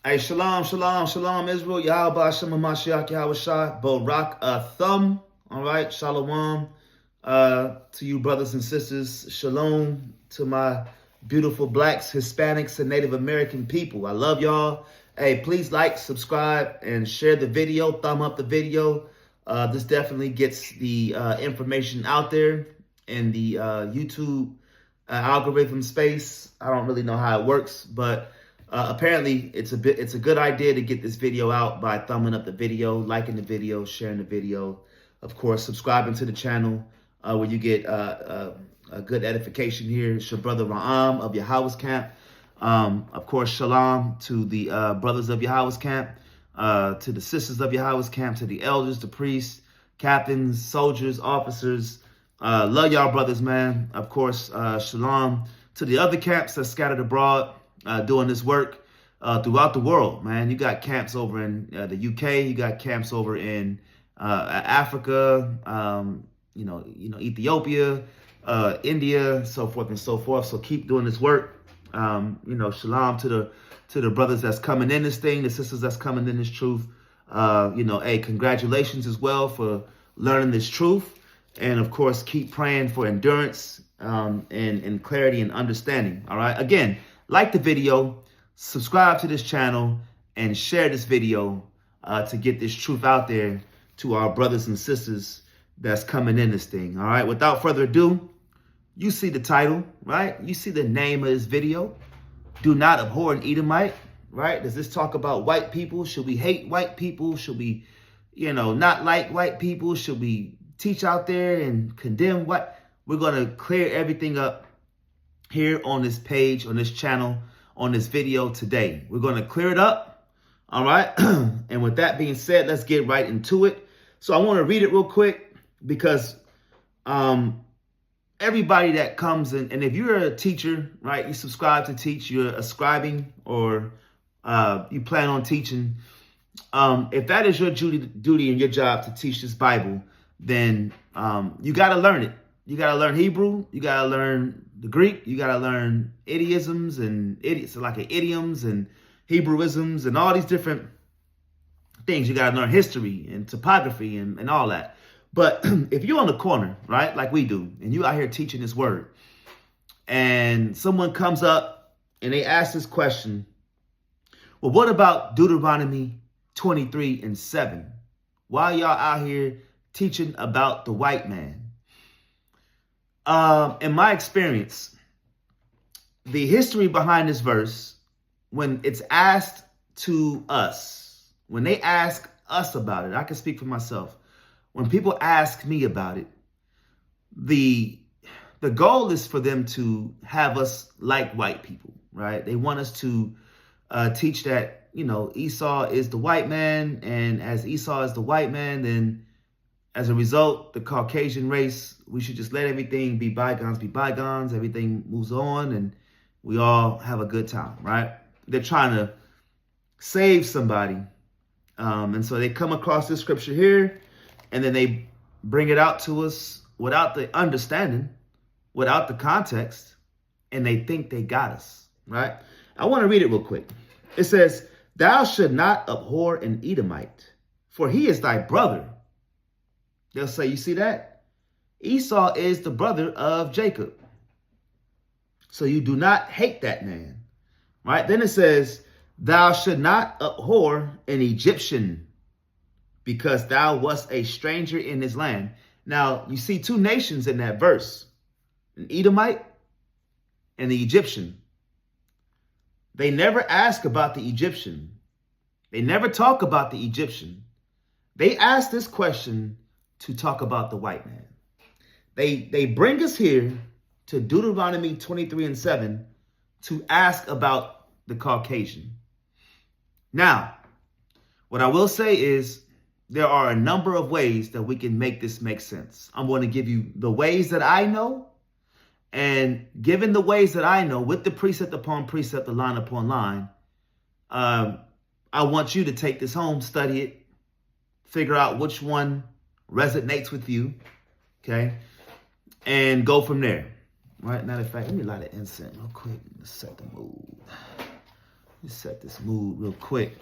Hey, shalom, shalom, shalom, Israel. Yahweh Hashem Mashiach, Yahweh Shah, Barak Thumb. All right, shalom to you, brothers and sisters. Shalom to my beautiful blacks, Hispanics, and Native American people. I love y'all. Hey, please like, subscribe, and share the video. Thumb up the video. This definitely gets the information out there in the YouTube algorithm space. I don't really know how it works, but apparently it's a good idea to get this video out by thumbing up the video, liking the video, sharing the video, of course, subscribing to the channel where you get a good edification here. It's your brother Ra'am of Yahweh's Camp. Of course, shalom to the brothers of Yahweh's Camp, to the sisters of Yahweh's Camp, to the elders, the priests, captains, soldiers, officers. Love y'all brothers, man. Of course, shalom to the other camps that's scattered abroad. Doing this work throughout the world, man. You got camps over in the UK. You got camps over in Africa. Ethiopia, India, so forth and so forth. So keep doing this work. Shalom to the brothers that's coming in this thing, the sisters that's coming in this truth. Hey, congratulations as well for learning this truth, and of course, keep praying for endurance and clarity and understanding. All right, again. Like the video, subscribe to this channel, and share this video to get this truth out there to our brothers and sisters that's coming in this thing. All right, without further ado, you see the title, right? You see the name of this video. Do not abhor an Edomite, right? Does this talk about white people? Should we hate white people? Should we, not like white people? Should we teach out there and condemn white? We're going to clear everything up here on this page, on this channel, on this video today. We're going to clear it up. All right. And with that being said, let's get right into it. So I want to read it real quick because everybody that comes in, and if you're a teacher, right, you subscribe to teach, you're ascribing, or you plan on teaching. If that is your duty and your job to teach this Bible, then you got to learn it. You got to learn Hebrew. You got to learn the Greek. You got to learn idioms and idioms and Hebrewisms and all these different things. You got to learn history and topography and all that. But if you're on the corner, right, like we do, and you out here teaching this word, and someone comes up and they ask this question, well, what about Deuteronomy 23:7? Why y'all out here teaching about the white man? In my experience, the history behind this verse, when it's asked to us, when they ask us about it, I can speak for myself. When people ask me about it, the goal is for them to have us like white people, right? They want us to teach that, Esau is the white man, and as Esau is the white man, then as a result, the Caucasian race, we should just let everything be bygones. Everything moves on and we all have a good time, right? They're trying to save somebody. And so they come across this scripture here and then they bring it out to us without the understanding, without the context, and they think they got us, right? I want to read it real quick. It says, "Thou should not abhor an Edomite, for he is thy brother." They'll say, you see that? Esau is the brother of Jacob. So you do not hate that man, right? Then it says, "Thou should not abhor an Egyptian, because thou wast a stranger in his land." Now, you see two nations in that verse, an Edomite and the Egyptian. They never ask about the Egyptian. They never talk about the Egyptian. They ask this question to talk about the white man. They bring us here to Deuteronomy 23:7 to ask about the Caucasian. Now, what I will say is there are a number of ways that we can make this make sense. I'm going to give you the ways that I know, and given the ways that I know, with the precept upon precept, the line upon line, I want you to take this home, study it, figure out which one resonates with you, okay, and go from there. Right? Matter of fact, let me light an incense real quick to set the mood. Let's set this mood real quick.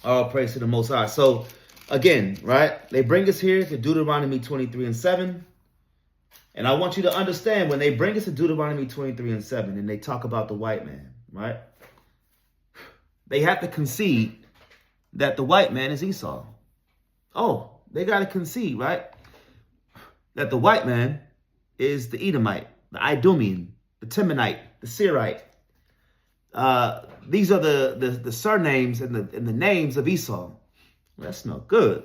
All praise to the Most High. So, again, right? They bring us here to Deuteronomy 23:7. And I want you to understand when they bring us to Deuteronomy 23:7 and they talk about the white man, right? They have to concede that the white man is Esau. Oh, they got to concede, right? That the white man is the Edomite, the Idumean, the Temanite, the Seirite. These are the surnames and the names of Esau. That's no good.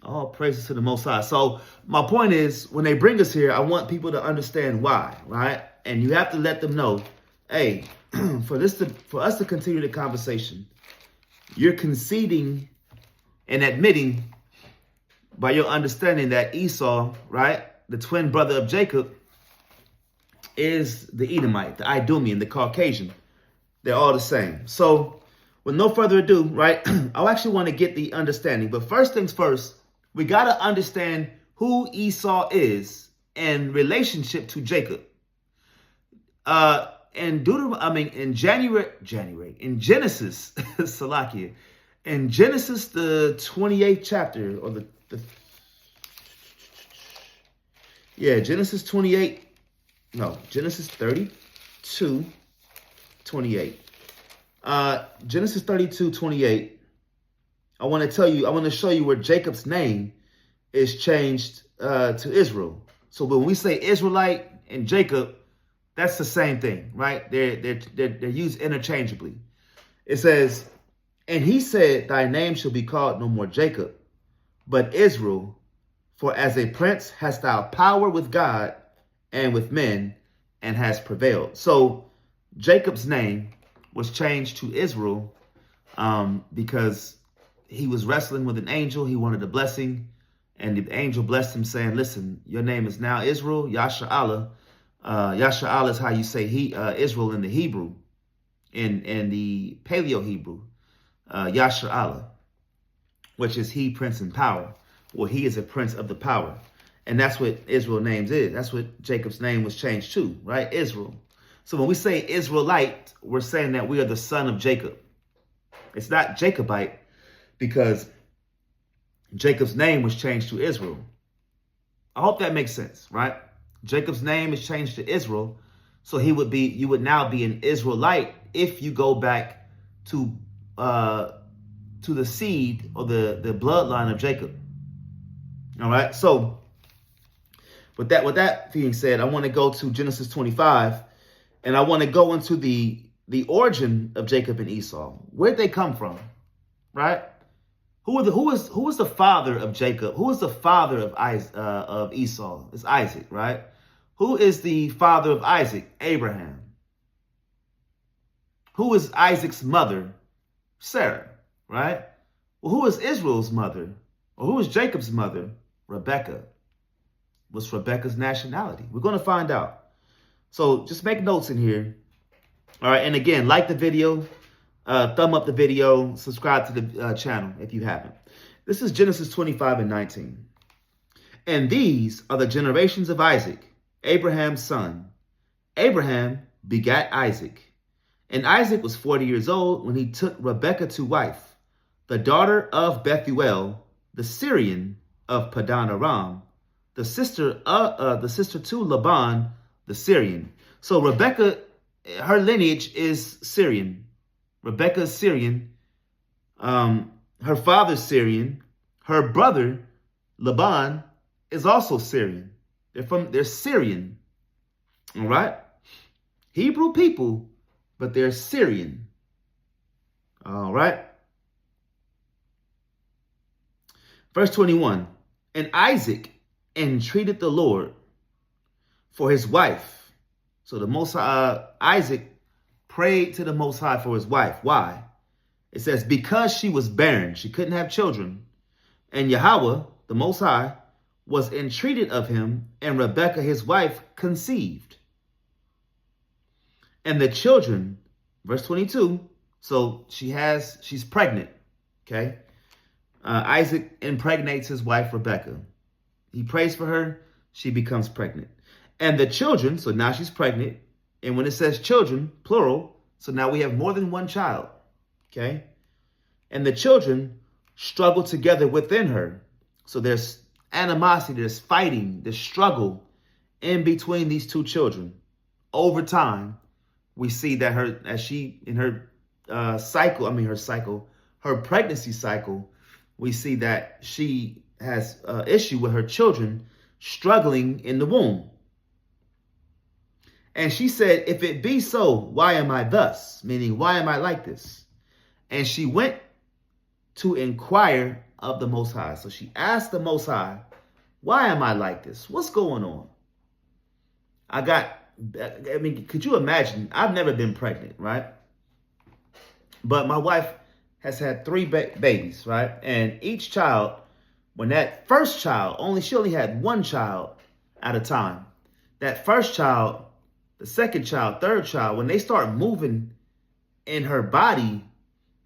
All praises to the Most High. So my point is, when they bring us here, I want people to understand why, right? And you have to let them know, hey, for us to continue the conversation, you're conceding and admitting by your understanding that Esau, right, the twin brother of Jacob, is the Edomite, the Idumean, the Caucasian. They're all the same. So with no further ado, right, I actually want to get the understanding. But first things first, we got to understand who Esau is in relationship to Jacob. In Genesis, Salakia, in Genesis, the 28th chapter, or Genesis 32, 28. Genesis 32, 28. I want to show you where Jacob's name is changed to Israel. So when we say Israelite and Jacob, that's the same thing, right? They're used interchangeably. It says, and he said, thy name shall be called no more Jacob, but Israel, for as a prince hast thou power with God and with men, and has prevailed. So Jacob's name was changed to Israel because he was wrestling with an angel. He wanted a blessing, and the angel blessed him, saying, listen, your name is now Israel, Yasha'Allah. Yasha'Allah is how you say Israel in the Hebrew, in the Paleo-Hebrew, Yasha'Allah, which is he, prince in power. Well, he is a prince of the power. And that's what Israel's name is. That's what Jacob's name was changed to, right? Israel. So when we say Israelite, we're saying that we are the son of Jacob. It's not Jacobite because Jacob's name was changed to Israel. I hope that makes sense, right? Jacob's name is changed to Israel. So you would now be an Israelite if you go back to the seed or the bloodline of Jacob. All right. So with that being said, I want to go to Genesis 25, and I want to go into the origin of Jacob and Esau. Where'd they come from? Right? Who was the father of Jacob? Who is the father of Esau? It's Isaac, right? Who is the father of Isaac? Abraham. Who is Isaac's mother? Sarah, right? Well, who is Israel's mother? Or who is Jacob's mother? Rebecca. What's Rebecca's nationality? We're going to find out. So just make notes in here. All right. And again, like the video, thumb up the video, subscribe to the channel if you haven't. This is Genesis 25:19. And these are the generations of Isaac, Abraham's son. Abraham begat Isaac. And Isaac was 40 years old when he took Rebekah to wife, the daughter of Bethuel, the Syrian of Padan Aram, the sister to Laban, the Syrian. So Rebekah, her lineage is Syrian. Rebekah is Syrian. Her father's Syrian. Her brother, Laban, is also Syrian. They're Syrian. All right? Hebrew people, but they're Syrian. All right? Verse 21. And Isaac entreated the Lord for his wife. So the Most High, Isaac prayed to the Most High for his wife. Why? It says, because she was barren, she couldn't have children. And Yahweh, the Most High, was entreated of him, and Rebekah, his wife, conceived. And the children, verse 22, so she's pregnant, okay? Isaac impregnates his wife, Rebekah. He prays for her. She becomes pregnant. And the children, so now she's pregnant. And when it says children, plural, so now we have more than one child, okay? And the children struggle together within her. So there's animosity, there's fighting, there's struggle in between these two children. Over time, we see that her pregnancy cycle, we see that she has issue with her children struggling in the womb. And she said, if it be so, why am I thus? Meaning, why am I like this? And she went to inquire of the Most High. So she asked the Most High, why am I like this? What's going on? Could you imagine? I've never been pregnant, right? But my wife has had 3 babies, right? And each child, when that first child, she only had 1 child at a time. That first child, the second child, third child, when they start moving in her body,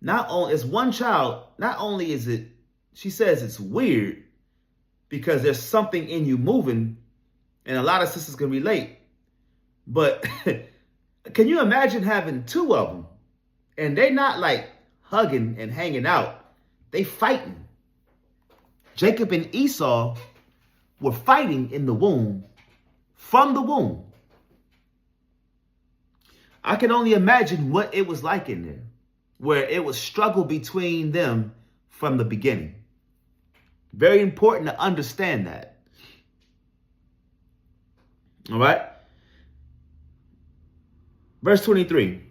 not only is one child, not only is it, she says it's weird because there's something in you moving, and a lot of sisters can relate. But can you imagine having 2 of them and they not like hugging and hanging out? They fighting. Jacob and Esau were fighting in the womb, from the womb. I can only imagine what it was like in there, where it was struggle between them from the beginning. Very important to understand that. All right. Verse 23.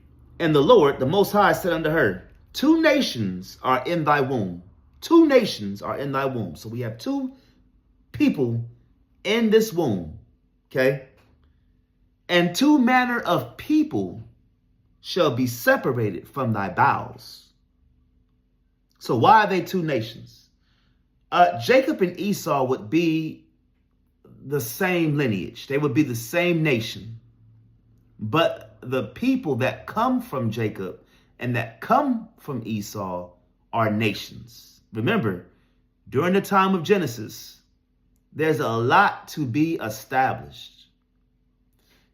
And the Lord, the Most High, said unto her, 2 nations are in thy womb. 2 nations are in thy womb. So we have 2 people in this womb. Okay. And 2 manner of people shall be separated from thy bowels. So why are they 2 nations? Jacob and Esau would be the same lineage. They would be the same nation. But the people that come from Jacob and that come from Esau are nations. Remember, during the time of Genesis, there's a lot to be established.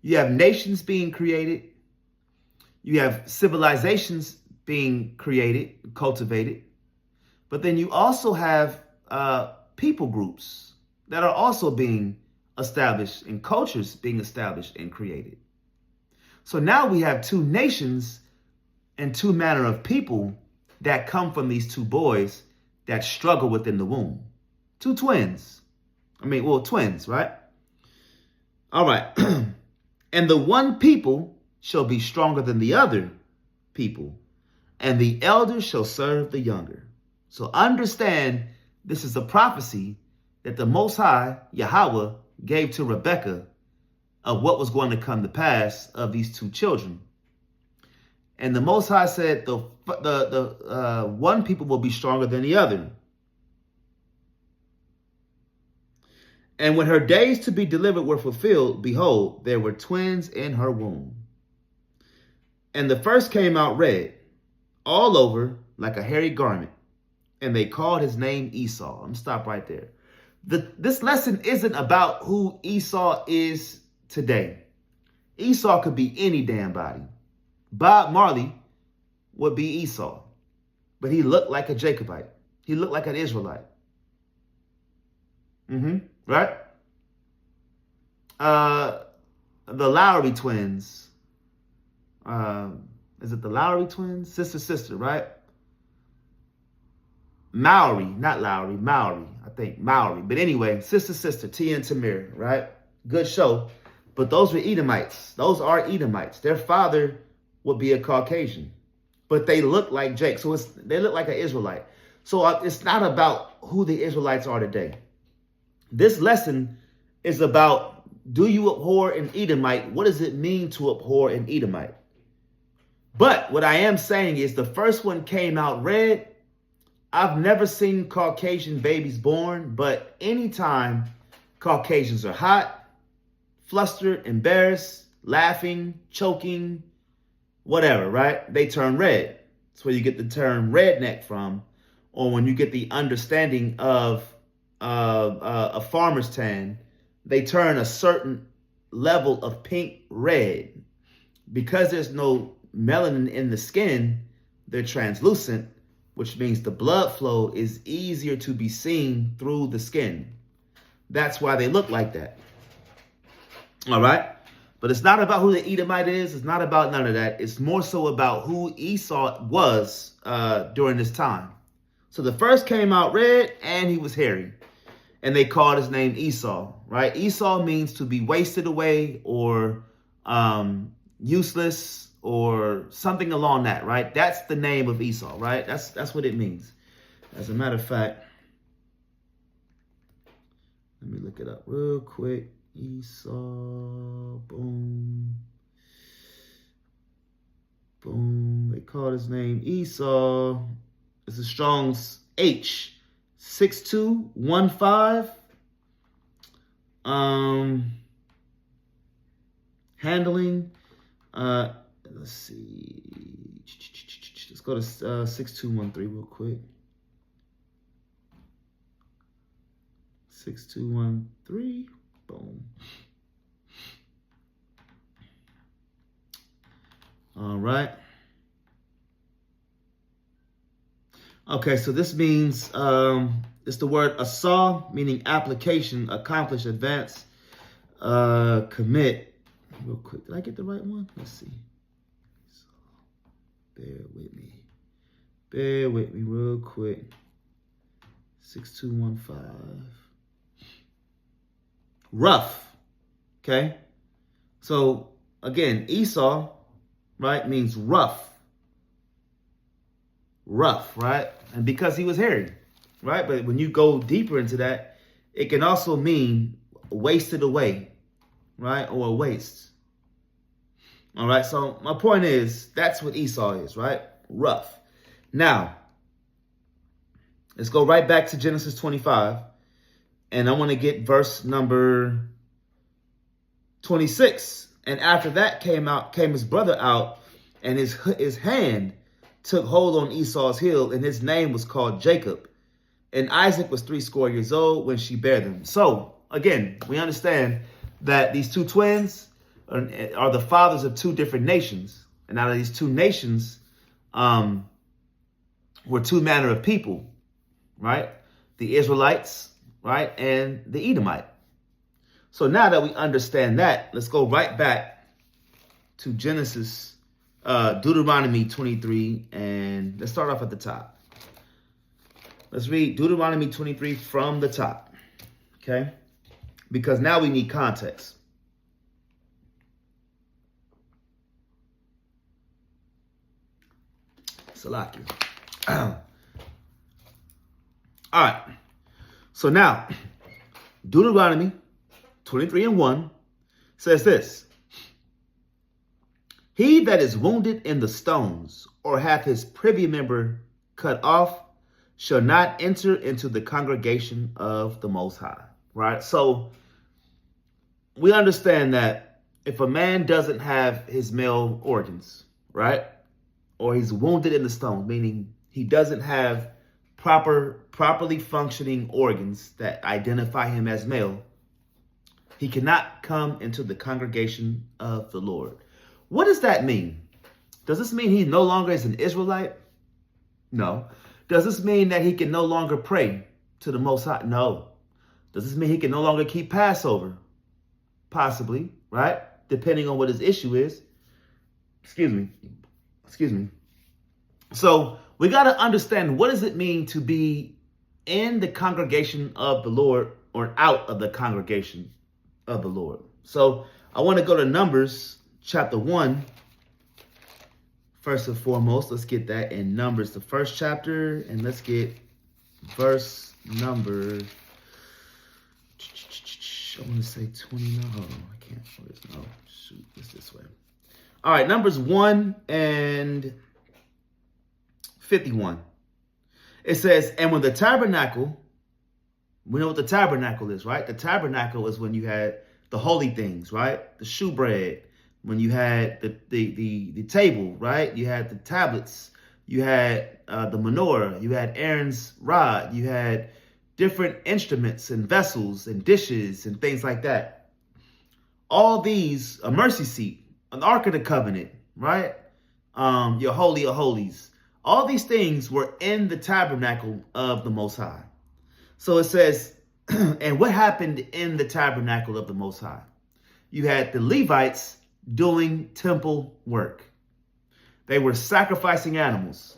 You have nations being created. You have civilizations being created, cultivated. But then you also have people groups that are also being established and cultures being established and created. So now we have 2 nations and 2 manner of people that come from these 2 boys that struggle within the womb. 2 twins. Twins, right? All right. And the one people shall be stronger than the other people, and the elder shall serve the younger. So understand, this is a prophecy that the Most High, Yahweh, gave to Rebekah of what was going to come to pass of these 2 children. And the Most High said the one people will be stronger than the other. And when her days to be delivered were fulfilled, behold, there were twins in her womb. And the first came out red, all over like a hairy garment. And they called his name Esau. I'm going to stop right there. This lesson isn't about who Esau is today. Esau could be any damn body. Bob Marley would be Esau, but he looked like a Jacobite. He looked like an Israelite. Right? The Lowry twins. Is it the Lowry twins? Sister, right? Maori, not Lowry, Maori. I think Maori. But anyway, sister, Tia and Tamir, right? Good show. But those were Edomites. Those are Edomites. Their father would be a Caucasian. But they look like Jake. So they look like an Israelite. So it's not about who the Israelites are today. This lesson is about, do you abhor an Edomite? What does it mean to abhor an Edomite? But what I am saying is the first one came out red. I've never seen Caucasian babies born, but anytime Caucasians are hot, flustered, embarrassed, laughing, choking, whatever, right? They turn red. That's where you get the term redneck from, or when you get the understanding of a farmer's tan, they turn a certain level of pink red. because there's no melanin in the skin, they're translucent, which means the blood flow is easier to be seen through the skin. That's why they look like that. All right. But it's not about who the Edomite is. It's not about none of that. It's more so about who Esau was during this time. So the first came out red and he was hairy. And they called his name Esau, right? Esau means to be wasted away or useless or something along that, right? That's the name of Esau, right? That's what it means. As a matter of fact, let me look it up real quick. Esau, boom. Boom. They called his name Esau. It's a Strong's H. 6215. Handling. Let's see. Let's go to 6213 real quick. 6213. Boom. All right. Okay, so this means it's the word asa, meaning application, accomplish, advance, commit. Real quick, did I get the right one? Let's see. Bear with me. Bear with me real quick. 6215. Rough. Okay. So again, Esau, right, means rough. Rough, right? And because he was hairy, right? But when you go deeper into that, it can also mean wasted away, right? Or a waste. All right. So my point is, that's what Esau is, right? Rough. Now, let's go right back to Genesis 25. And I want to get verse number 26. And after that came his brother out, and his hand took hold on Esau's heel, and his name was called Jacob. And Isaac was 80 years old when she bare them. So again, we understand that these two twins are the fathers of two different nations. And out of these two nations were two manner of people, right? The Israelites, right? And the Edomite. So now that we understand that, let's go right back to Genesis, Deuteronomy 23, and let's start off at the top. Let's read Deuteronomy 23 from the top, okay? Because now we need context. Salakia. All right. So now, Deuteronomy 23:1 says this. He that is wounded in the stones, or hath his privy member cut off, shall not enter into the congregation of the Most High. Right? So we understand that if a man doesn't have his male organs, right? Or he's wounded in the stone, meaning he doesn't have properly functioning organs that identify him as male, he cannot come into the congregation of the Lord. What does that mean? Does this mean he no longer is an Israelite? No. Does this mean that he can no longer pray to the Most High? No. Does this mean he can no longer keep Passover? Possibly, right? Depending on what his issue is. Excuse me. So we got to understand, what does it mean to be in the congregation of the Lord or out of the congregation of the Lord? So I want to go to Numbers chapter 1. First and foremost, let's get that in Numbers, the first chapter, and let's get verse number, I want to say 29. Oh, I can't. Oh, shoot, it's this way. All right, Numbers 1 and 51. It says, and when the tabernacle, we know what the tabernacle is, right? The tabernacle is when you had the holy things, right? The shewbread, when you had the table, right? You had the tablets, you had the menorah, you had Aaron's rod, you had different instruments and vessels and dishes and things like that. All these, a mercy seat, an Ark of the Covenant, right? Your Holy of Holies. All these things were in the tabernacle of the Most High. So it says, and what happened in the tabernacle of the Most High? You had the Levites doing temple work. They were sacrificing animals.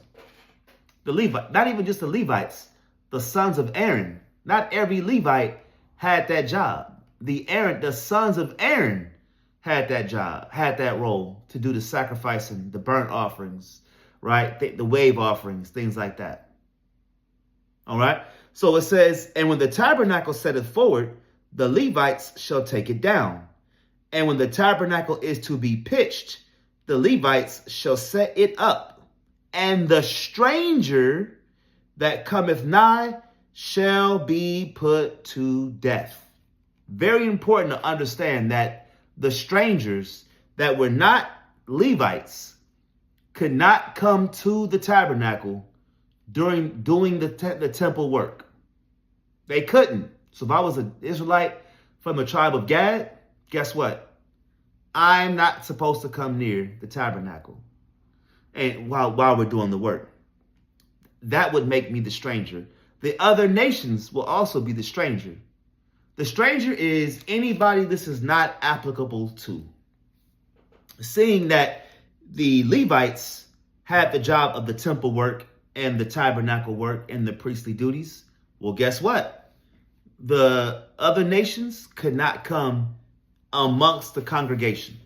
The Levite, not even just the Levites, the sons of Aaron. Not every Levite had that job. The sons of Aaron had that job, had that role to do the sacrificing, the burnt offerings, right? The wave offerings, things like that. All right. So it says, and when the tabernacle setteth forward, the Levites shall take it down. And when the tabernacle is to be pitched, the Levites shall set it up. And the stranger that cometh nigh shall be put to death. Very important to understand that the strangers that were not Levites could not come to the tabernacle during doing the temple work. They couldn't. So if I was an Israelite from the tribe of Gad, guess what? I'm not supposed to come near the tabernacle and while we're doing the work. That would make me the stranger. The other nations will also be the stranger. The stranger is anybody this is not applicable to. Seeing that the Levites had the job of the temple work and the tabernacle work and the priestly duties, well, guess what? The other nations could not come amongst the congregation,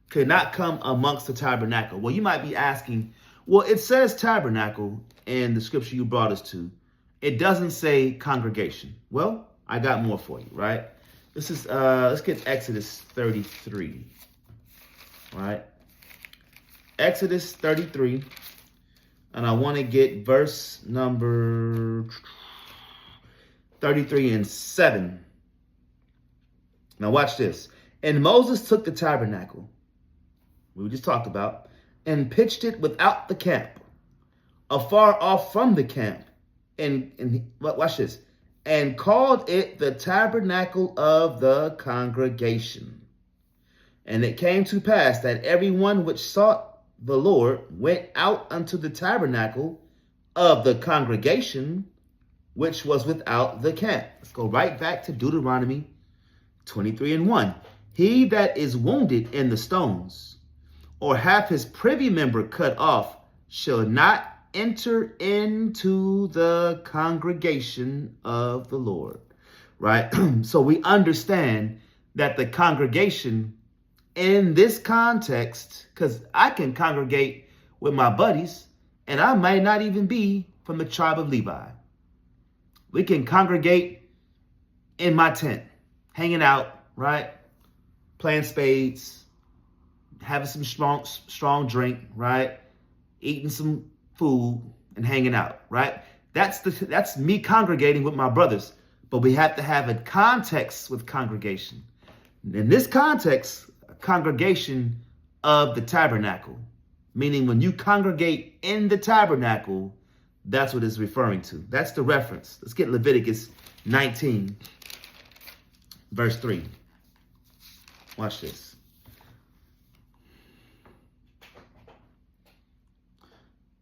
could not come amongst the tabernacle. Well, you might be asking, well, it says tabernacle in the scripture you brought us to. It doesn't say congregation. Well, I got more for you, right? This is, let's get Exodus 33, right? Exodus 33, and I want to get verse number 33 and 7. Now watch this. And Moses took the tabernacle, we just talked about, and pitched it without the camp, afar off from the camp. And watch this. And called it the tabernacle of the congregation. And it came to pass that everyone which sought the Lord went out unto the tabernacle of the congregation, which was without the camp. Let's go right back to Deuteronomy 23 and 1. He that is wounded in the stones, or hath his privy member cut off, shall not enter into the congregation of the Lord. Right? So we understand that the congregation in this context, because I can congregate with my buddies, and I might not even be from the tribe of Levi. We can congregate in my tent, hanging out, right? Playing spades, having some strong drink, right? Eating some food and hanging out, right? That's me congregating with my brothers. But we have to have a context with congregation. In this context, a congregation of the tabernacle, meaning when you congregate in the tabernacle, that's what it's referring to. That's the reference. Let's get Leviticus 19, verse 3. Watch this.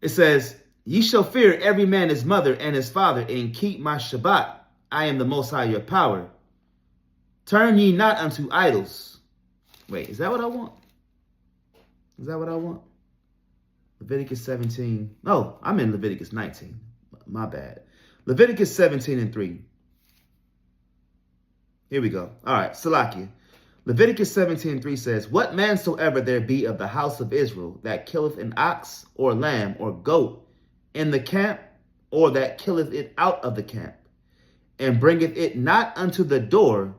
It says, ye shall fear every man his mother and his father, and keep my Shabbat. I am the Most High your power. Turn ye not unto idols. Wait, is that what I want? Is that what I want? Leviticus 17. No, I'm in Leviticus 19. My bad. Leviticus 17 and 3. Here we go. All right, Salakia. Leviticus 17 and 3 says, what man soever there be of the house of Israel that killeth an ox or lamb or goat in the camp, or that killeth it out of the camp, and bringeth it not unto the door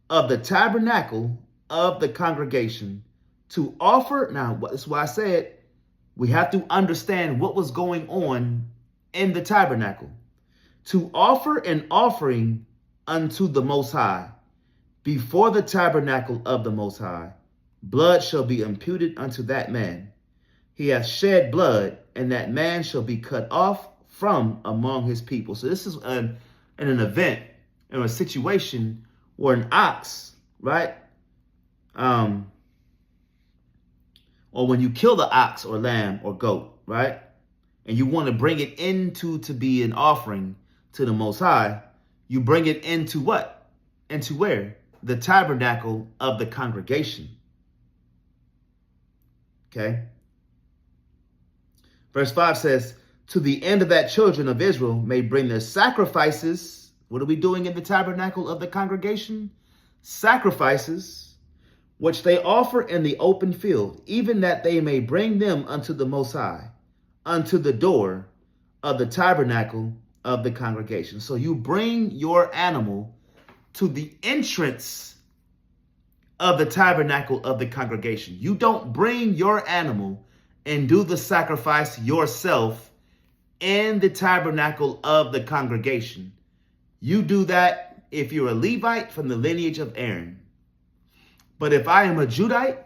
of the tabernacle of the congregation to offer. Now, that's why I said we have to understand what was going on in the tabernacle. To offer an offering unto the Most High before the tabernacle of the Most High, blood shall be imputed unto that man. He hath shed blood, and that man shall be cut off from among his people. So this is an event or a situation where an ox, right, or when you kill the ox or lamb or goat, right? And you want to bring it to be an offering to the Most High, you bring it into what? Into where? The tabernacle of the congregation. Okay. Verse 5 says, to the end of that children of Israel may bring their sacrifices. What are we doing in the tabernacle of the congregation? Sacrifices, which they offer in the open field, even that they may bring them unto the Most High, unto the door of the tabernacle of the congregation. So you bring your animal to the entrance of the tabernacle of the congregation. You don't bring your animal and do the sacrifice yourself in the tabernacle of the congregation. You do that if you're a Levite from the lineage of Aaron. But if I am a Judite,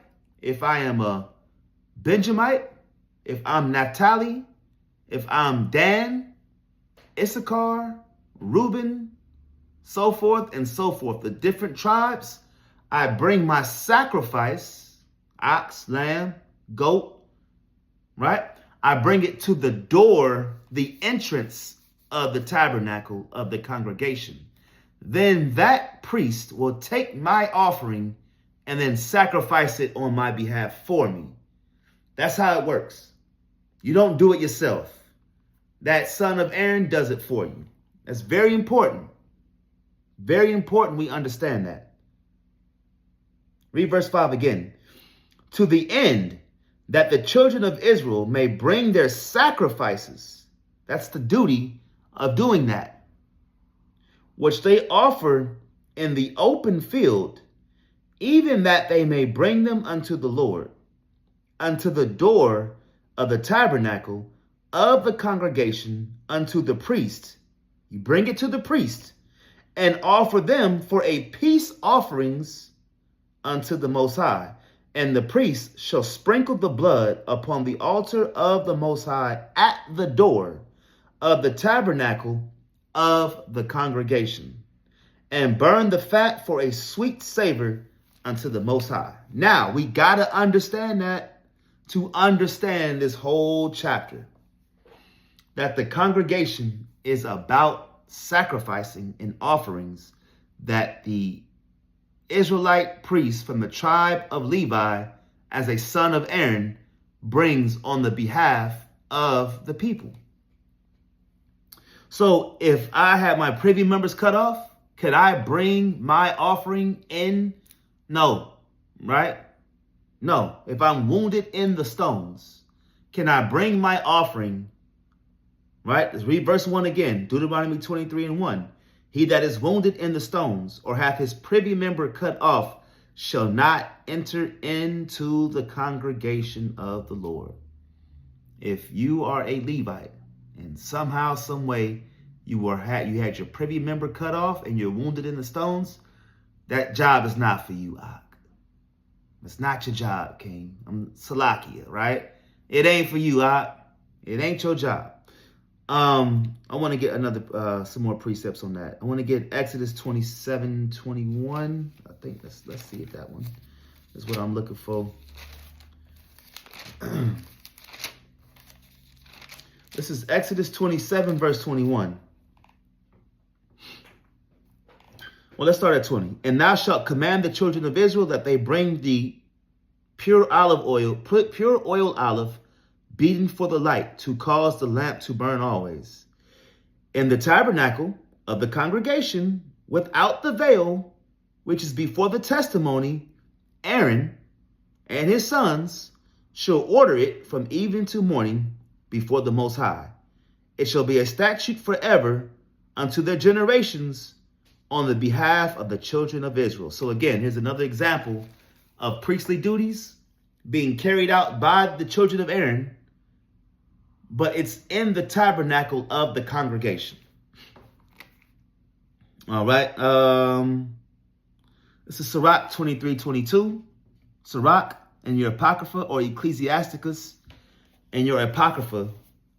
if I am a Benjamite, if I'm Naphtali, if I'm Dan, Issachar, Reuben, so forth and so forth, the different tribes, I bring my sacrifice, ox, lamb, goat, right? I bring it to the door, the entrance of the tabernacle of the congregation. Then that priest will take my offering and then sacrifice it on my behalf for me. That's how it works. You don't do it yourself. That son of Aaron does it for you. That's very important. Very important we understand that. Read verse 5 again. To the end that the children of Israel may bring their sacrifices. That's the duty of doing that. Which they offer in the open field, even that they may bring them unto the Lord, unto the door of the tabernacle of the congregation, unto the priest. You bring it to the priest and offer them for a peace offerings unto the Most High. And the priest shall sprinkle the blood upon the altar of the Most High at the door of the tabernacle of the congregation, and burn the fat for a sweet savor unto the Most High. Now, we got to understand that to understand this whole chapter, that the congregation is about sacrificing and offerings that the Israelite priest from the tribe of Levi, as a son of Aaron, brings on the behalf of the people. So if I had my privy members cut off, could I bring my offering in? No, right? No. If I'm wounded in the stones, can I bring my offering? Right? Let's read verse 1 again. Deuteronomy 23:1. He that is wounded in the stones, or hath his privy member cut off, shall not enter into the congregation of the Lord. If you are a Levite, and somehow, some way, you had your privy member cut off and you're wounded in the stones, that job is not for you, Ak. It's not your job, King. I'm Salakia, right? It ain't for you, Ak. It ain't your job. I want to get some more precepts on that. I want to get Exodus 27:21. I think let's see if that one is what I'm looking for. This is Exodus 27, verse 21. Well, let's start at 20. And thou shalt command the children of Israel that they bring the pure oil olive, beaten for the light, to cause the lamp to burn always. In the tabernacle of the congregation, without the veil, which is before the testimony, Aaron and his sons shall order it from evening to morning before the Most High. It shall be a statute forever unto their generations on the behalf of the children of Israel. So again, here's another example of priestly duties being carried out by the children of Aaron, but it's in the tabernacle of the congregation. All right. This is Sirach 23:22. Sirach in your Apocrypha, or Ecclesiasticus in your Apocrypha,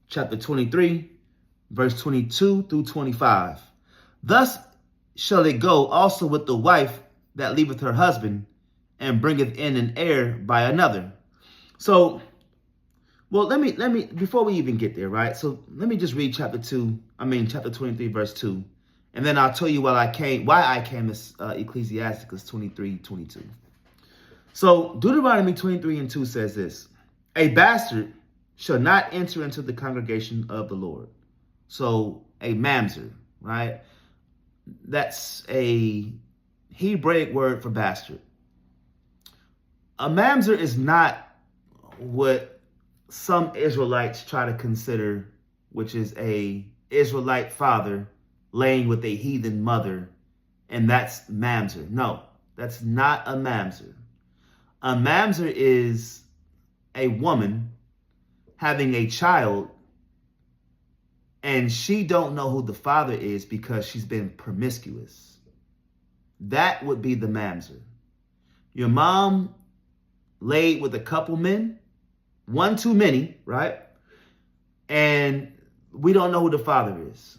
chapter 23, verse 22 through 25. Thus shall it go also with the wife that leaveth her husband, and bringeth in an heir by another. So, well, let me before we even get there, right? So let me just read chapter 23, verse 2. And then I'll tell you why I came to Ecclesiasticus 23:22. So Deuteronomy 23:2 says this: a bastard shall not enter into the congregation of the Lord. So a mamzer, right? That's a Hebraic word for bastard. A mamzer is not what some Israelites try to consider, which is a Israelite father laying with a heathen mother, and that's mamzer. No, that's not a mamzer. A mamzer is a woman having a child and she don't know who the father is because she's been promiscuous. That would be the mamzer. Your mom laid with a couple men, one too many, right? And we don't know who the father is.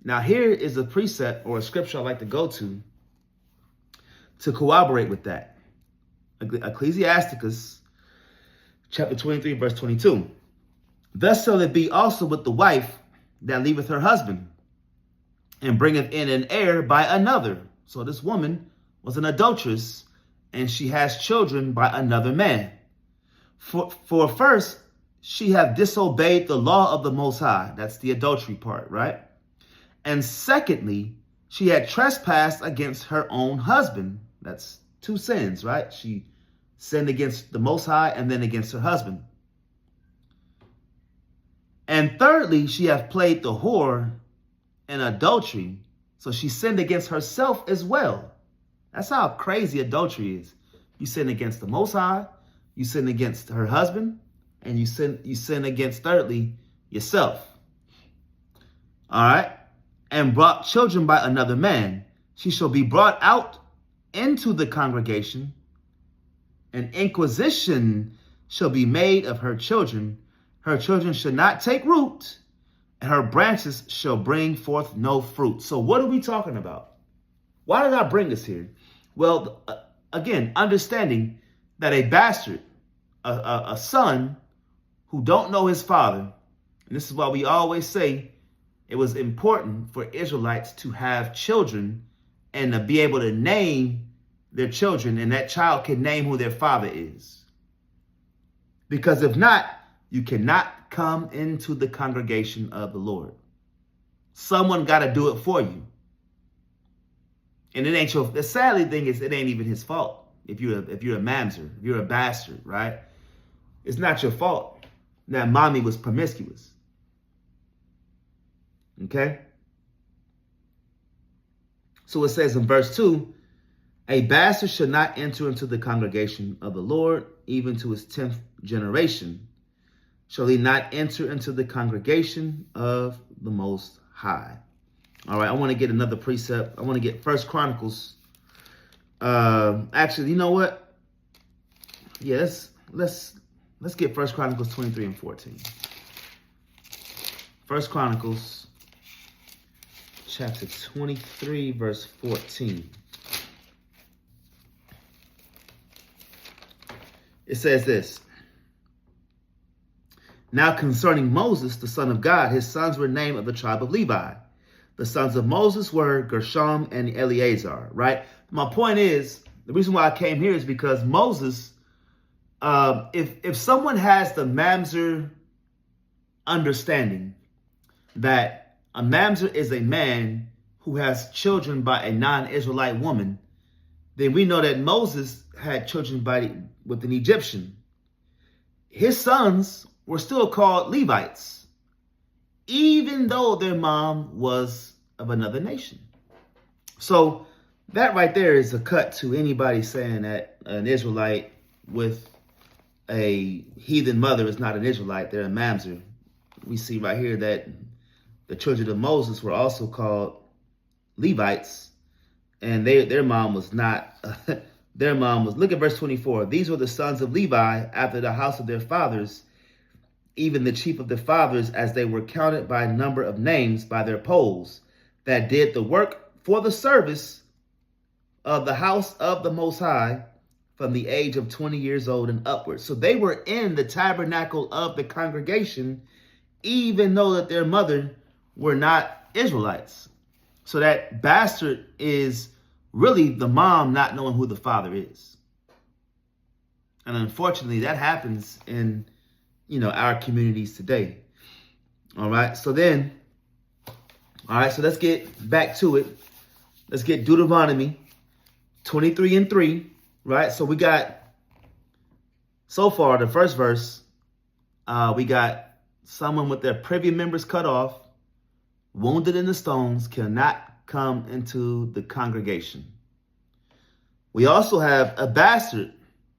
Now, here is a precept or a scripture I like to go to corroborate with that. Ecclesiasticus chapter 23, verse 22. Thus shall it be also with the wife that leaveth her husband and bringeth in an heir by another. So this woman was an adulteress and she has children by another man. For first, she hath disobeyed the law of the Most High. That's the adultery part, right? And secondly, she had trespassed against her own husband. That's two sins, right? She sinned against the Most High and then against her husband. And thirdly, she hath played the whore in adultery. So she sinned against herself as well. That's how crazy adultery is. You sin against the Most High, you sin against her husband, and you sin against, thirdly, yourself. All right? And brought children by another man. She shall be brought out into the congregation, and inquisition shall be made of her children. Her children shall not take root, and her branches shall bring forth no fruit. So what are we talking about? Why did I bring this here? Well, again, understanding that a bastard, a son who don't know his father, and this is why we always say it was important for Israelites to have children and to be able to name their children, and that child can name who their father is. Because if not, you cannot come into the congregation of the Lord. Someone got to do it for you. And it ain't the sadly thing is it ain't even his fault. If you're a mamzer, if you're a bastard, right? It's not your fault that mommy was promiscuous. Okay? So it says in verse 2, a bastard shall not enter into the congregation of the Lord, even to his 10th generation. Shall he not enter into the congregation of the Most High. All right, I want to get another precept. I want to get 1 Chronicles. Actually, you know what? Yeah, let's get 1 Chronicles 23 and 14. 1 Chronicles chapter 23, verse 14. It says this: now concerning Moses, the son of God, his sons were named of the tribe of Levi. The sons of Moses were Gershom and Eleazar, right? My point is, the reason why I came here is because Moses, if someone has the mamzer understanding that a mamzer is a man who has children by a non-Israelite woman, then we know that Moses had children with an Egyptian. His sons were still called Levites, even though their mom was of another nation. So that right there is a cut to anybody saying that an Israelite with a heathen mother is not an Israelite. They're a mamzer. We see right here that the children of Moses were also called Levites, and their mom was not. Their mom was. Look at verse 24. These were the sons of Levi after the house of their fathers, even the chief of the fathers, as they were counted by number of names by their polls, that did the work for the service of the house of the Most High, from the age of 20 years old and upwards. So they were in the tabernacle of the congregation, even though that their mother were not Israelites. So that bastard is really the mom not knowing who the father is. And unfortunately, that happens in, our communities today. All right. So let's get back to it. Let's get Deuteronomy 23:3, right? So we got, so far, the first verse, we got someone with their privy members cut off, wounded in the stones, cannot come into the congregation. We also have a bastard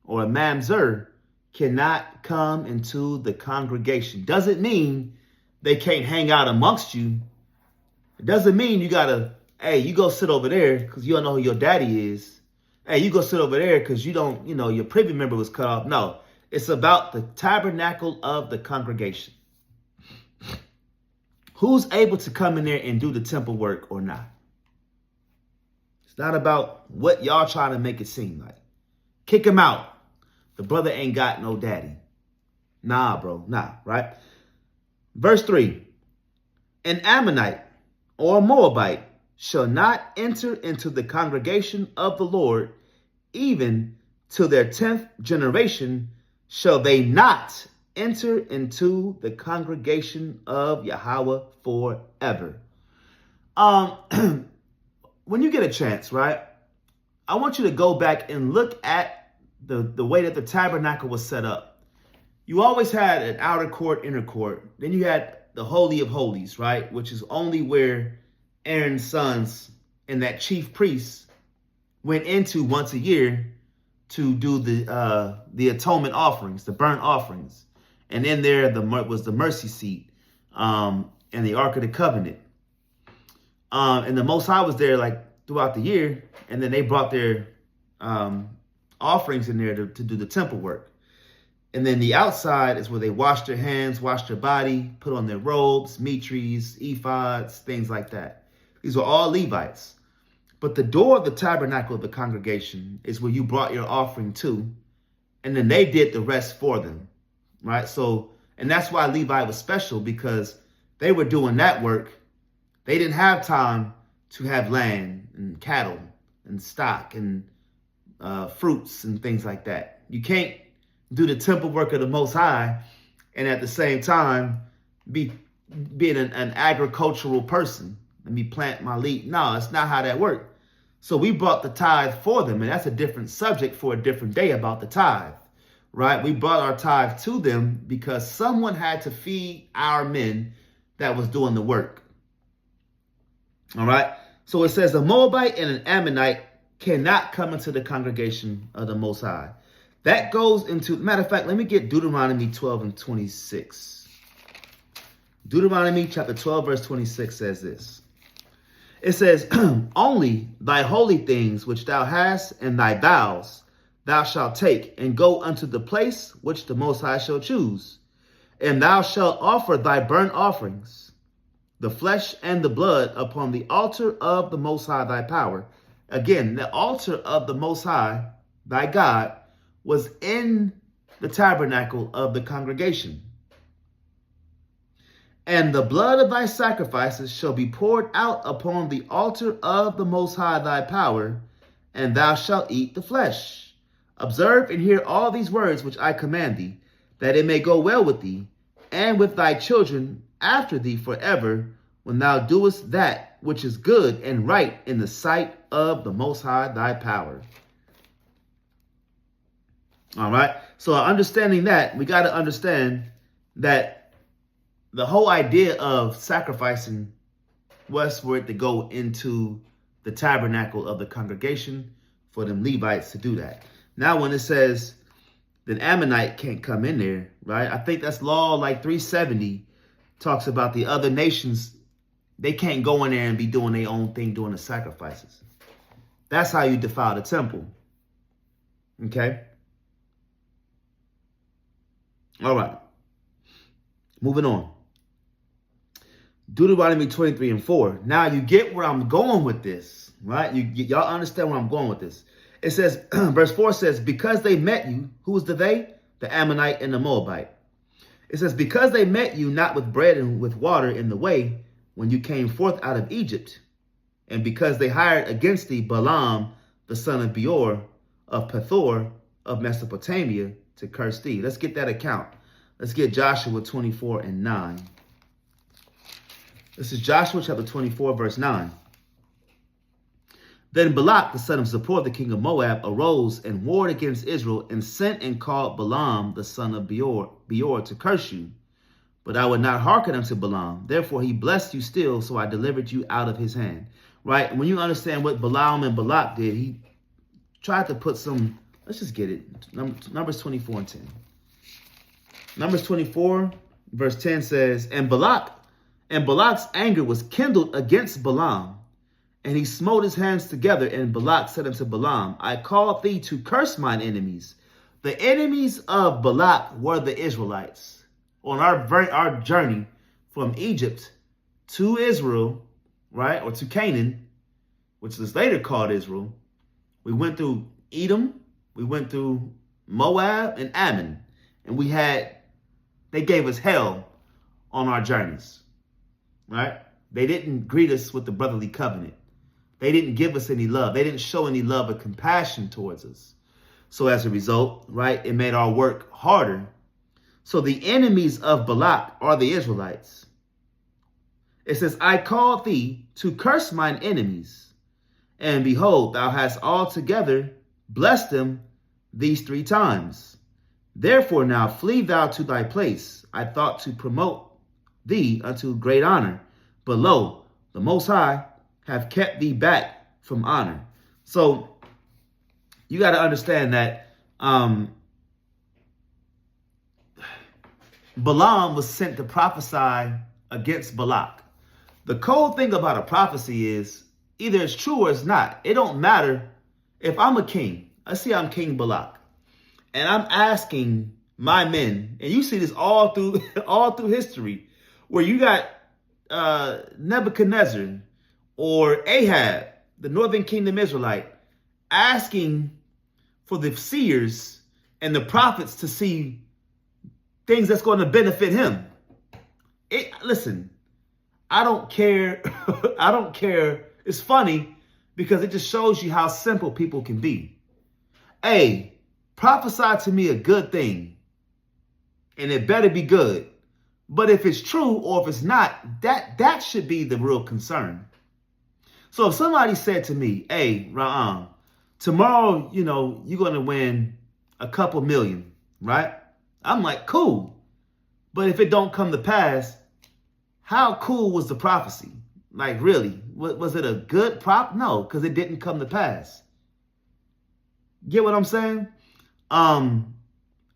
or a mamzer cannot come into the congregation. Doesn't mean they can't hang out amongst you. It doesn't mean you gotta, hey, you go sit over there because you don't know who your daddy is. Hey, you go sit over there because you don't, your privy member was cut off. No, it's about the tabernacle of the congregation. Who's able to come in there and do the temple work or not? It's not about what y'all trying to make it seem like. Kick him out. The brother ain't got no daddy. Nah, bro. Nah, right? Verse 3. An Ammonite or a Moabite shall not enter into the congregation of the Lord, even to their 10th generation shall they not enter into the congregation of Yahweh forever. When you get a chance, right, I want you to go back and look at the way that the tabernacle was set up. You always had an outer court, inner court. Then you had the Holy of Holies, right, which is only where Aaron's sons and that chief priest went into once a year to do the atonement offerings, the burnt offerings. And in there was the mercy seat and the Ark of the Covenant. And the Most High was there like throughout the year. And then they brought their offerings in there to do the temple work. And then the outside is where they washed their hands, washed their body, put on their robes, mitres, ephods, things like that. These were all Levites. But the door of the tabernacle of the congregation is where you brought your offering to. And then they did the rest for them. Right? So, and that's why Levi was special, because they were doing that work. They didn't have time to have land and cattle and stock and fruits and things like that. You can't do the temple work of the Most High and at the same time being an agricultural person and me plant my leaf. No, it's not how that worked. So we brought the tithe for them, and that's a different subject for a different day about the tithe, right? We brought our tithe to them because someone had to feed our men that was doing the work. All right. So it says a Moabite and an Ammonite cannot come into the congregation of the Most High. That goes into, matter of fact, let me get Deuteronomy 12:26. Deuteronomy chapter 12, verse 26 says this. It says, only thy holy things which thou hast and thy vows thou shalt take and go unto the place which the Most High shall choose. And thou shalt offer thy burnt offerings, the flesh and the blood upon the altar of the Most High thy power. Again, the altar of the Most High, thy God, was in the tabernacle of the congregation. And the blood of thy sacrifices shall be poured out upon the altar of the Most High thy power, and thou shalt eat the flesh. Observe and hear all these words which I command thee, that it may go well with thee, and with thy children after thee forever, when thou doest that which is good and right in the sight of the Most High thy power. All right. So understanding that, we got to understand that the whole idea of sacrificing was for it to go into the tabernacle of the congregation for them Levites to do that. Now, when it says that Ammonite can't come in there, right? I think that's law like 370 talks about the other nations. They can't go in there and be doing their own thing, doing the sacrifices. That's how you defile the temple. Okay. All right. Moving on. Deuteronomy 23:4. Now you get where I'm going with this, right? Y'all understand where I'm going with this. It says, verse 4 says, because they met you, who was the they? The Ammonite and the Moabite. It says, because they met you not with bread and with water in the way when you came forth out of Egypt, and because they hired against thee Balaam, the son of Beor, of Pethor, of Mesopotamia, to curse thee. Let's get that account. Let's get Joshua 24 and 9. This is Joshua chapter 24, verse 9. Then Balak, the son of Zippor, the king of Moab, arose and warred against Israel, and sent and called Balaam, the son of Beor, to curse you. But I would not hearken unto Balaam. Therefore he blessed you still, so I delivered you out of his hand. Right? When you understand what Balaam and Balak did, he tried to put some, let's just get it. Numbers 24 and 10. Numbers 24, verse 10 says, And Balak's anger was kindled against Balaam, and he smote his hands together, and Balak said unto Balaam, I called thee to curse mine enemies. The enemies of Balak were the Israelites. On our journey from Egypt to Israel, right, or to Canaan, which is later called Israel, we went through Edom, we went through Moab and Ammon, and they gave us hell on our journeys, right? They didn't greet us with the brotherly covenant. They didn't give us any love. They didn't show any love or compassion towards us. So as a result, right, it made our work harder. So the enemies of Balak are the Israelites. It says, I called thee to curse mine enemies, and behold, thou hast altogether blessed them these 3 times. Therefore now flee thou to thy place. I thought to promote thee unto great honor, but lo, the Most High have kept thee back from honor. So you got to understand that Balaam was sent to prophesy against Balak. The cold thing about a prophecy is either it's true or it's not. It don't matter if I'm a king. Let's see, I'm King Balak, and I'm asking my men, and you see this all through history, where you got Nebuchadnezzar or Ahab, the northern kingdom Israelite, asking for the seers and the prophets to see things that's going to benefit him. Listen, I don't care. I don't care. It's funny because it just shows you how simple people can be. Hey, prophesy to me a good thing, and it better be good. But if it's true or if it's not, that should be the real concern. So if somebody said to me, hey, Ra'am, tomorrow, you're going to win a couple million, right? I'm like, cool. But if it don't come to pass, how cool was the prophecy? Like, really? Was it a good prop? No, because it didn't come to pass. Get what I'm saying?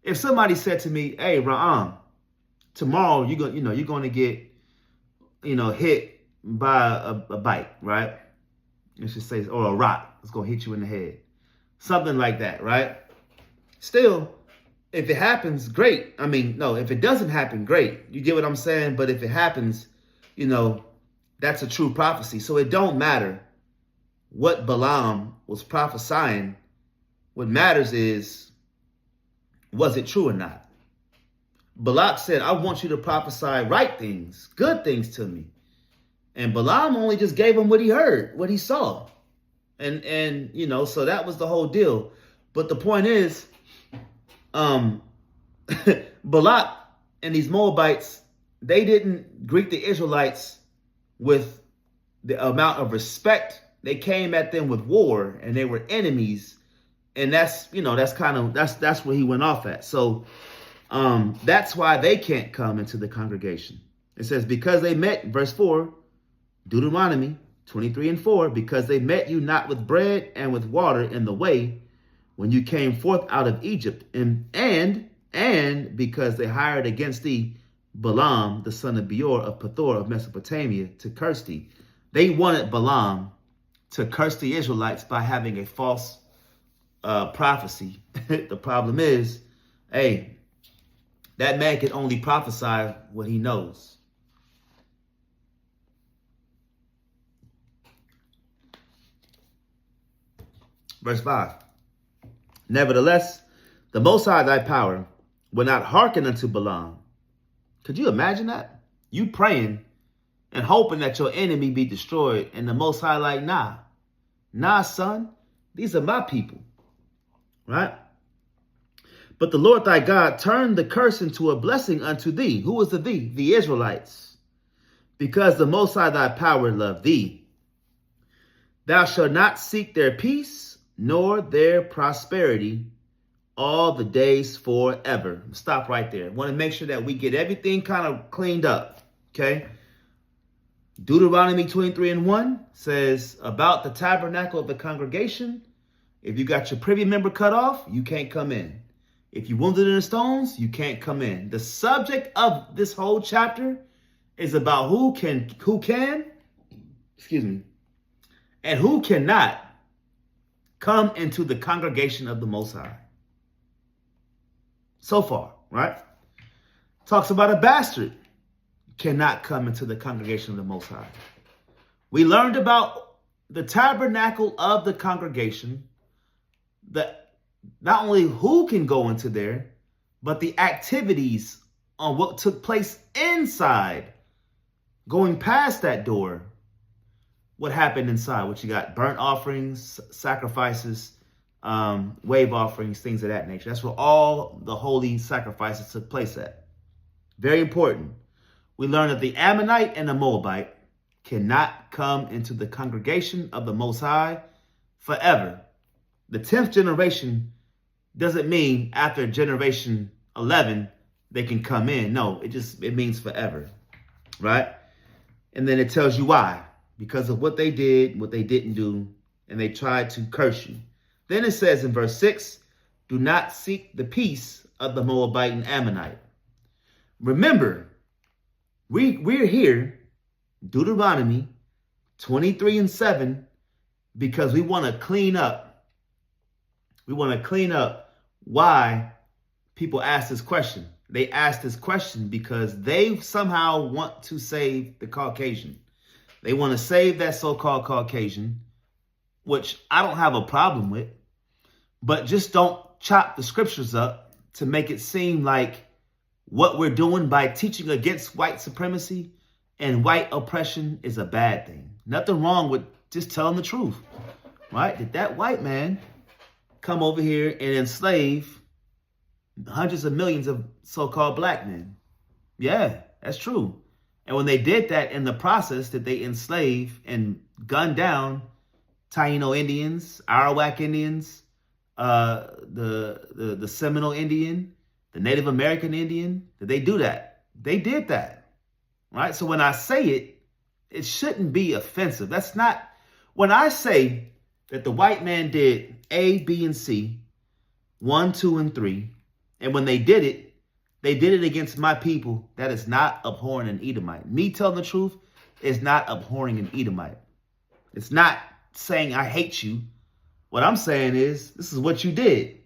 If somebody said to me, hey, Ra'am, tomorrow you're going to get, hit by a bike, right? Let's just say, or a rock. It's going to hit you in the head. Something like that, right? Still, if it happens, great. I mean, no, if it doesn't happen, great. You get what I'm saying? But if it happens, that's a true prophecy. So it don't matter what Balaam was prophesying. What matters is, was it true or not? Balak said, I want you to prophesy right things, good things to me. And Balaam only just gave him what he heard, what he saw. And so that was the whole deal. But the point is, Balak and these Moabites, they didn't greet the Israelites with the amount of respect. They came at them with war, and they were enemies. And that's where he went off at. So that's why they can't come into the congregation. It says, because they met, verse 4, Deuteronomy 23 and 4, because they met you not with bread and with water in the way when you came forth out of Egypt, and because they hired against thee Balaam, the son of Beor of Pethor of Mesopotamia, to curse thee. They wanted Balaam to curse the Israelites by having a false prophecy. The problem is, hey, that man can only prophesy what he knows. Verse 5. Nevertheless, the Most High thy power will not hearken unto Balaam. Could you imagine that? You praying and hoping that your enemy be destroyed, and the Most High like, nah, son, these are my people, right? But the Lord thy God turned the curse into a blessing unto thee. Who was the thee? The Israelites. Because the Most High thy power loved thee. Thou shalt not seek their peace, nor their prosperity all the days forever. Stop right there. I want to make sure that we get everything kind of cleaned up, okay? Deuteronomy 23:1 says about the tabernacle of the congregation, if you got your privy member cut off, you can't come in. If you wounded in the stones, you can't come in. The subject of this whole chapter is about who can, and who cannot come into the congregation of the Most High. So far, right? Talks about a bastard cannot come into the congregation of the Most High. We learned about the tabernacle of the congregation, that not only who can go into there, but the activities on what took place inside, going past that door, what happened inside, what you got, burnt offerings, sacrifices, wave offerings, things of that nature. That's where all the holy sacrifices took place at. Very important. We learn that the Ammonite and the Moabite cannot come into the congregation of the Most High forever. The 10th generation doesn't mean after generation 11, they can come in. No, it means forever, right? And then it tells you why. Because of what they did, what they didn't do, and they tried to curse you. Then it says in verse 6, do not seek the peace of the Moabite and Ammonite. Remember, we're here, Deuteronomy 23:7, because we want to clean up. We want to clean up why people ask this question. They ask this question because they somehow want to save the Caucasian. They want to save that so-called Caucasian, which I don't have a problem with, but just don't chop the scriptures up to make it seem like what we're doing by teaching against white supremacy and white oppression is a bad thing. Nothing wrong with just telling the truth, right? Did that white man come over here and enslave hundreds of millions of so-called black men? Yeah, that's true. And when they did that, in the process, that they enslave and gun down Taino Indians, Arawak Indians, the Seminole Indian, the Native American Indian, did they do that? They did that, right? So when I say it, it shouldn't be offensive. That's not, when I say that the white man did A, B, and C, 1, 2, and 3, and when they did it against my people, that is not abhorring an Edomite. Me telling the truth is not abhorring an Edomite. It's not saying I hate you. What I'm saying is, this is what you did.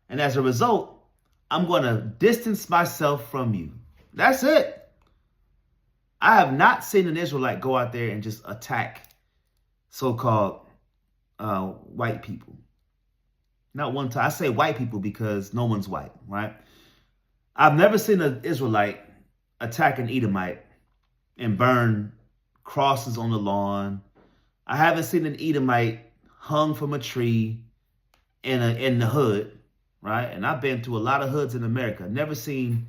And as a result, I'm going to distance myself from you. That's it. I have not seen an Israelite go out there and just attack so-called white people. Not one time. I say white people because no one's white, right? I've never seen an Israelite attack an Edomite and burn crosses on the lawn. I haven't seen an Edomite hung from a tree in the hood, right? And I've been to a lot of hoods in America. Never seen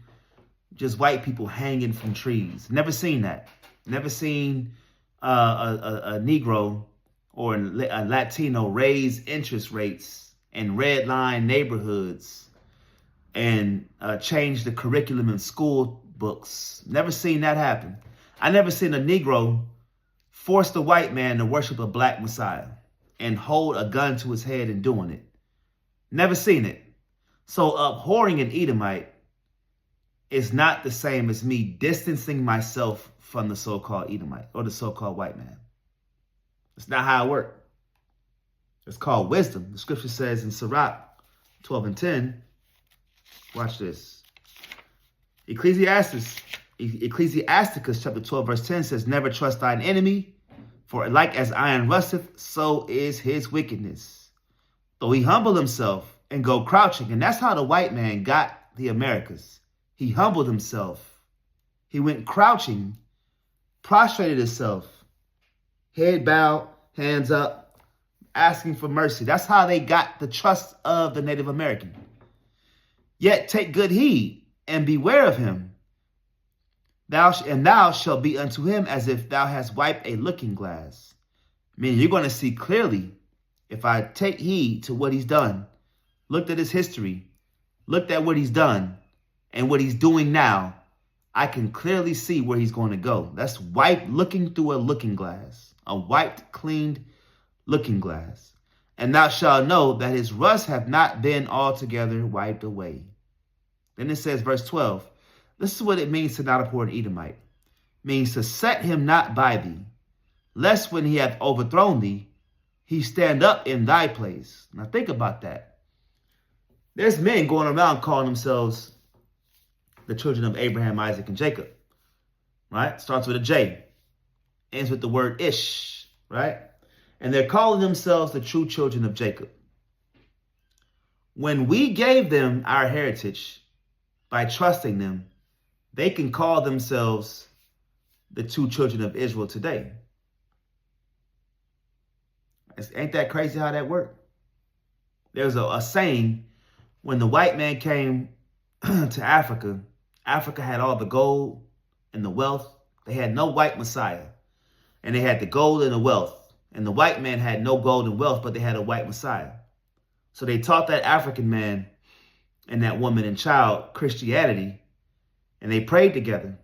just white people hanging from trees. Never seen that. Never seen a Negro or a Latino raise interest rates in red line neighborhoods and change the curriculum in school books. Never seen that happen. I never seen a Negro force the white man to worship a black Messiah and hold a gun to his head and doing it. Never seen it. So abhorring an Edomite is not the same as me distancing myself from the so-called Edomite or the so-called white man. It's not how it works. It's called wisdom. The scripture says in Sirach 12:10, watch this. Ecclesiasticus chapter 12 verse 10 says, never trust thine enemy, for like as iron rusteth, so is his wickedness. Though he humble himself, and go crouching. And that's how the white man got the Americas. He humbled himself. He went crouching, prostrated himself, head bowed, hands up, asking for mercy. That's how they got the trust of the Native American. Yet take good heed and beware of him. Thou shalt be unto him as if thou hast wiped a looking glass. Meaning you're going to see clearly if I take heed to what he's done, looked at his history, looked at what he's done and what he's doing now, I can clearly see where he's going to go. That's looking through a looking glass, a wiped, cleaned looking glass. And thou shalt know that his rust hath not been altogether wiped away. Then it says, verse 12, this is what it means to not abhor an Edomite. It means to set him not by thee, lest when he hath overthrown thee, he stand up in thy place. Now think about that. There's men going around calling themselves the children of Abraham, Isaac, and Jacob, right? Starts with a J, ends with the word ish, right? And they're calling themselves the true children of Jacob. When we gave them our heritage by trusting them, they can call themselves the true children of Israel today. Ain't that crazy how that worked? There's a saying, when the white man came to Africa, Africa had all the gold and the wealth. They had no white Messiah. And they had the gold and the wealth. And the white man had no gold and wealth, but they had a white Messiah. So they taught that African man and that woman and child Christianity. And they prayed together.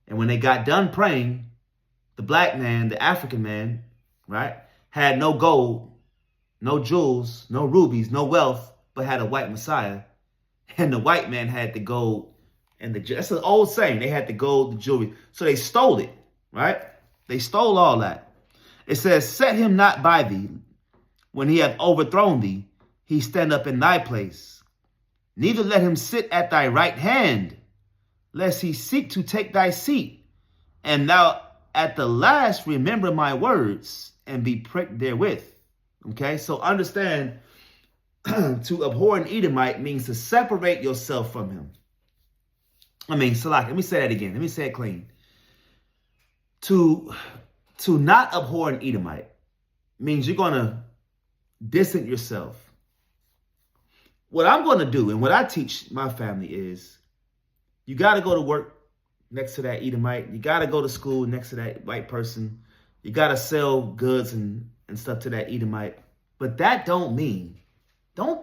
And when they got done praying, the black man, the African man, right, had no gold, no jewels, no rubies, no wealth, but had a white Messiah. And the white man had the gold and that's an old saying. They had the gold, the jewelry. So they stole it, right? They stole all that. It says, set him not by thee. When he hath overthrown thee, he stand up in thy place. Neither let him sit at thy right hand, lest he seek to take thy seat. And thou at the last remember my words and be pricked therewith. Okay, so understand, to abhor an Edomite means to separate yourself from him. Salak, let me say that again. Let me say it clean. To not abhor an Edomite means you're going to distance yourself. What I'm going to do and what I teach my family is you got to go to work next to that Edomite. You got to go to school next to that white person. You got to sell goods and stuff to that Edomite. But that don't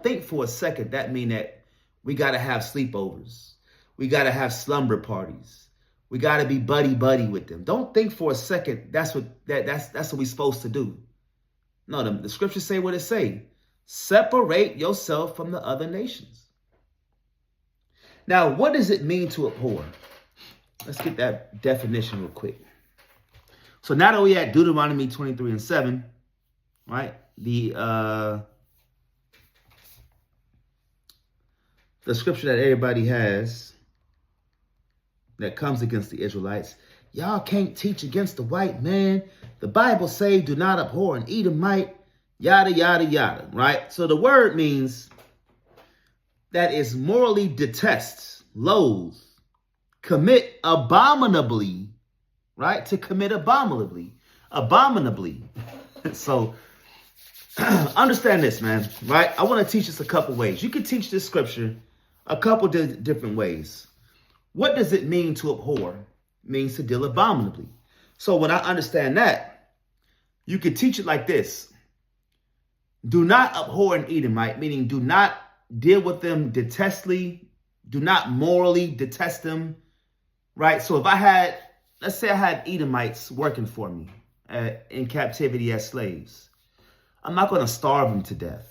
think for a second that mean that we got to have sleepovers. We got to have slumber parties. We got to be buddy with them. Don't think for a second that's what we're supposed to do. No, the scriptures say what it say. Separate yourself from the other nations. Now, what does it mean to abhor? Let's get that definition real quick. So now that we at Deuteronomy 23:7, right? The scripture that everybody has that comes against the Israelites. Y'all can't teach against the white man. The Bible say do not abhor an Edomite, yada, yada, yada, right? So the word means that is morally detest, loathe, commit abominably, right? To commit abominably. So understand this, man, right? I want to teach this a couple ways. You can teach this scripture a couple different ways. What does it mean to abhor? It means to deal abominably. So when I understand that, you could teach it like this. Do not abhor an Edomite, meaning do not deal with them detestly. Do not morally detest them, right? So if let's say I had Edomites working for me in captivity as slaves. I'm not going to starve them to death.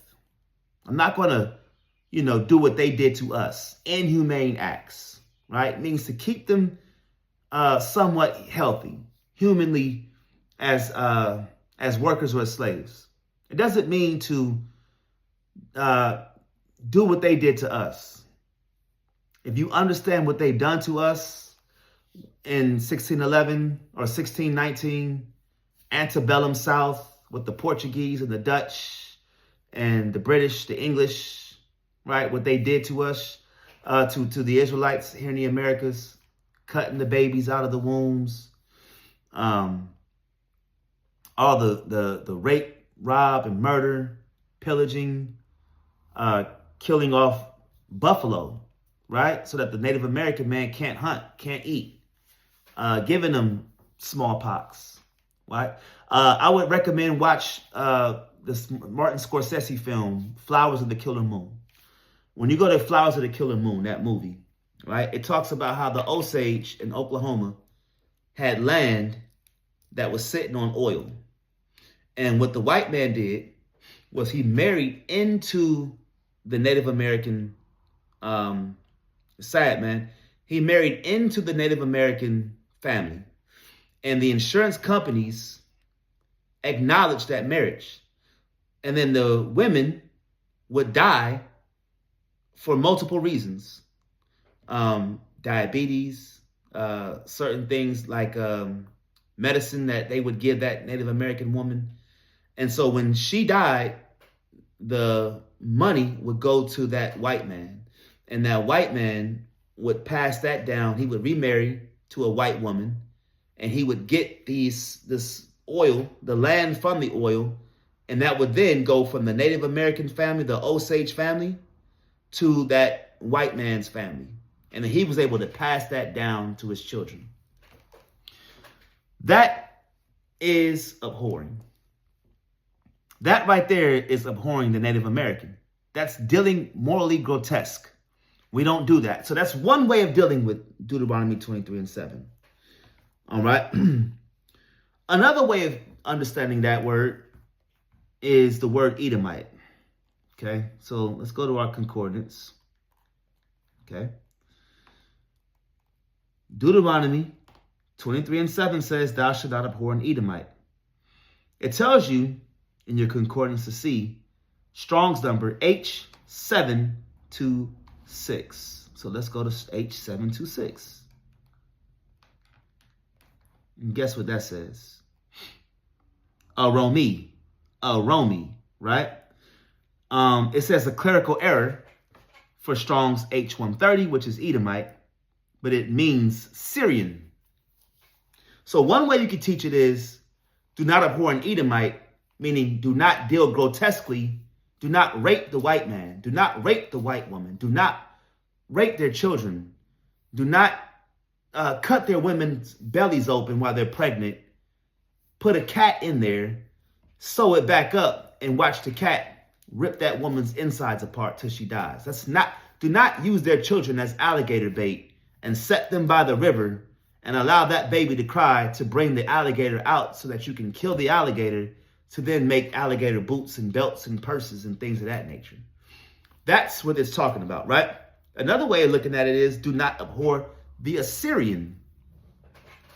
I'm not going to, do what they did to us. Inhumane acts, right? It means to keep them somewhat healthy, humanly, as workers or as slaves. It doesn't mean to do what they did to us. If you understand what they've done to us in 1611 or 1619, antebellum South with the Portuguese and the Dutch and the British, the English, right? What they did to us, to the Israelites here in the Americas, cutting the babies out of the wombs, all the rape, rob, and murder, pillaging, killing off buffalo, right? So that the Native American man can't hunt, can't eat, giving them smallpox, right? I would recommend watch this Martin Scorsese film, Flowers of the Killer Moon. When you go to Flowers of the Killer Moon, that movie, right? It talks about how the Osage in Oklahoma had land that was sitting on oil. And what the white man did was he married into the Native American, sad man, he married into the Native American family. And the insurance companies acknowledged that marriage. And then the women would die for multiple reasons. Diabetes, certain things like medicine that they would give that Native American woman. And so when she died, the money would go to that white man. And that white man would pass that down. He would remarry to a white woman. And he would get this oil, the land from the oil. And that would then go from the Native American family, the Osage family, to that white man's family. And he was able to pass that down to his children. That is abhorring. That right there is abhorring the Native American. That's dealing morally grotesque. We don't do that. So that's one way of dealing with Deuteronomy 23:7. All right. Another way of understanding that word is the word Edomite. Okay. So let's go to our concordance. Okay. Deuteronomy 23:7 says, "Thou shalt not abhor an Edomite." It tells you in your concordance to see Strong's number H726. So let's go to H726. And guess what that says? R.O.C, right? It says a clerical error for Strong's H130, which is Edomite, but it means Syrian. So one way you can teach it is, do not abhor an Edomite, meaning do not deal grotesquely, do not rape the white man, do not rape the white woman, do not rape their children, do not cut their women's bellies open while they're pregnant, put a cat in there, sew it back up, and watch the cat rip that woman's insides apart till she dies. Do not use their children as alligator bait and set them by the river and allow that baby to cry to bring the alligator out so that you can kill the alligator to then make alligator boots and belts and purses and things of that nature. That's what it's talking about, right? Another way of looking at it is, do not abhor the Assyrian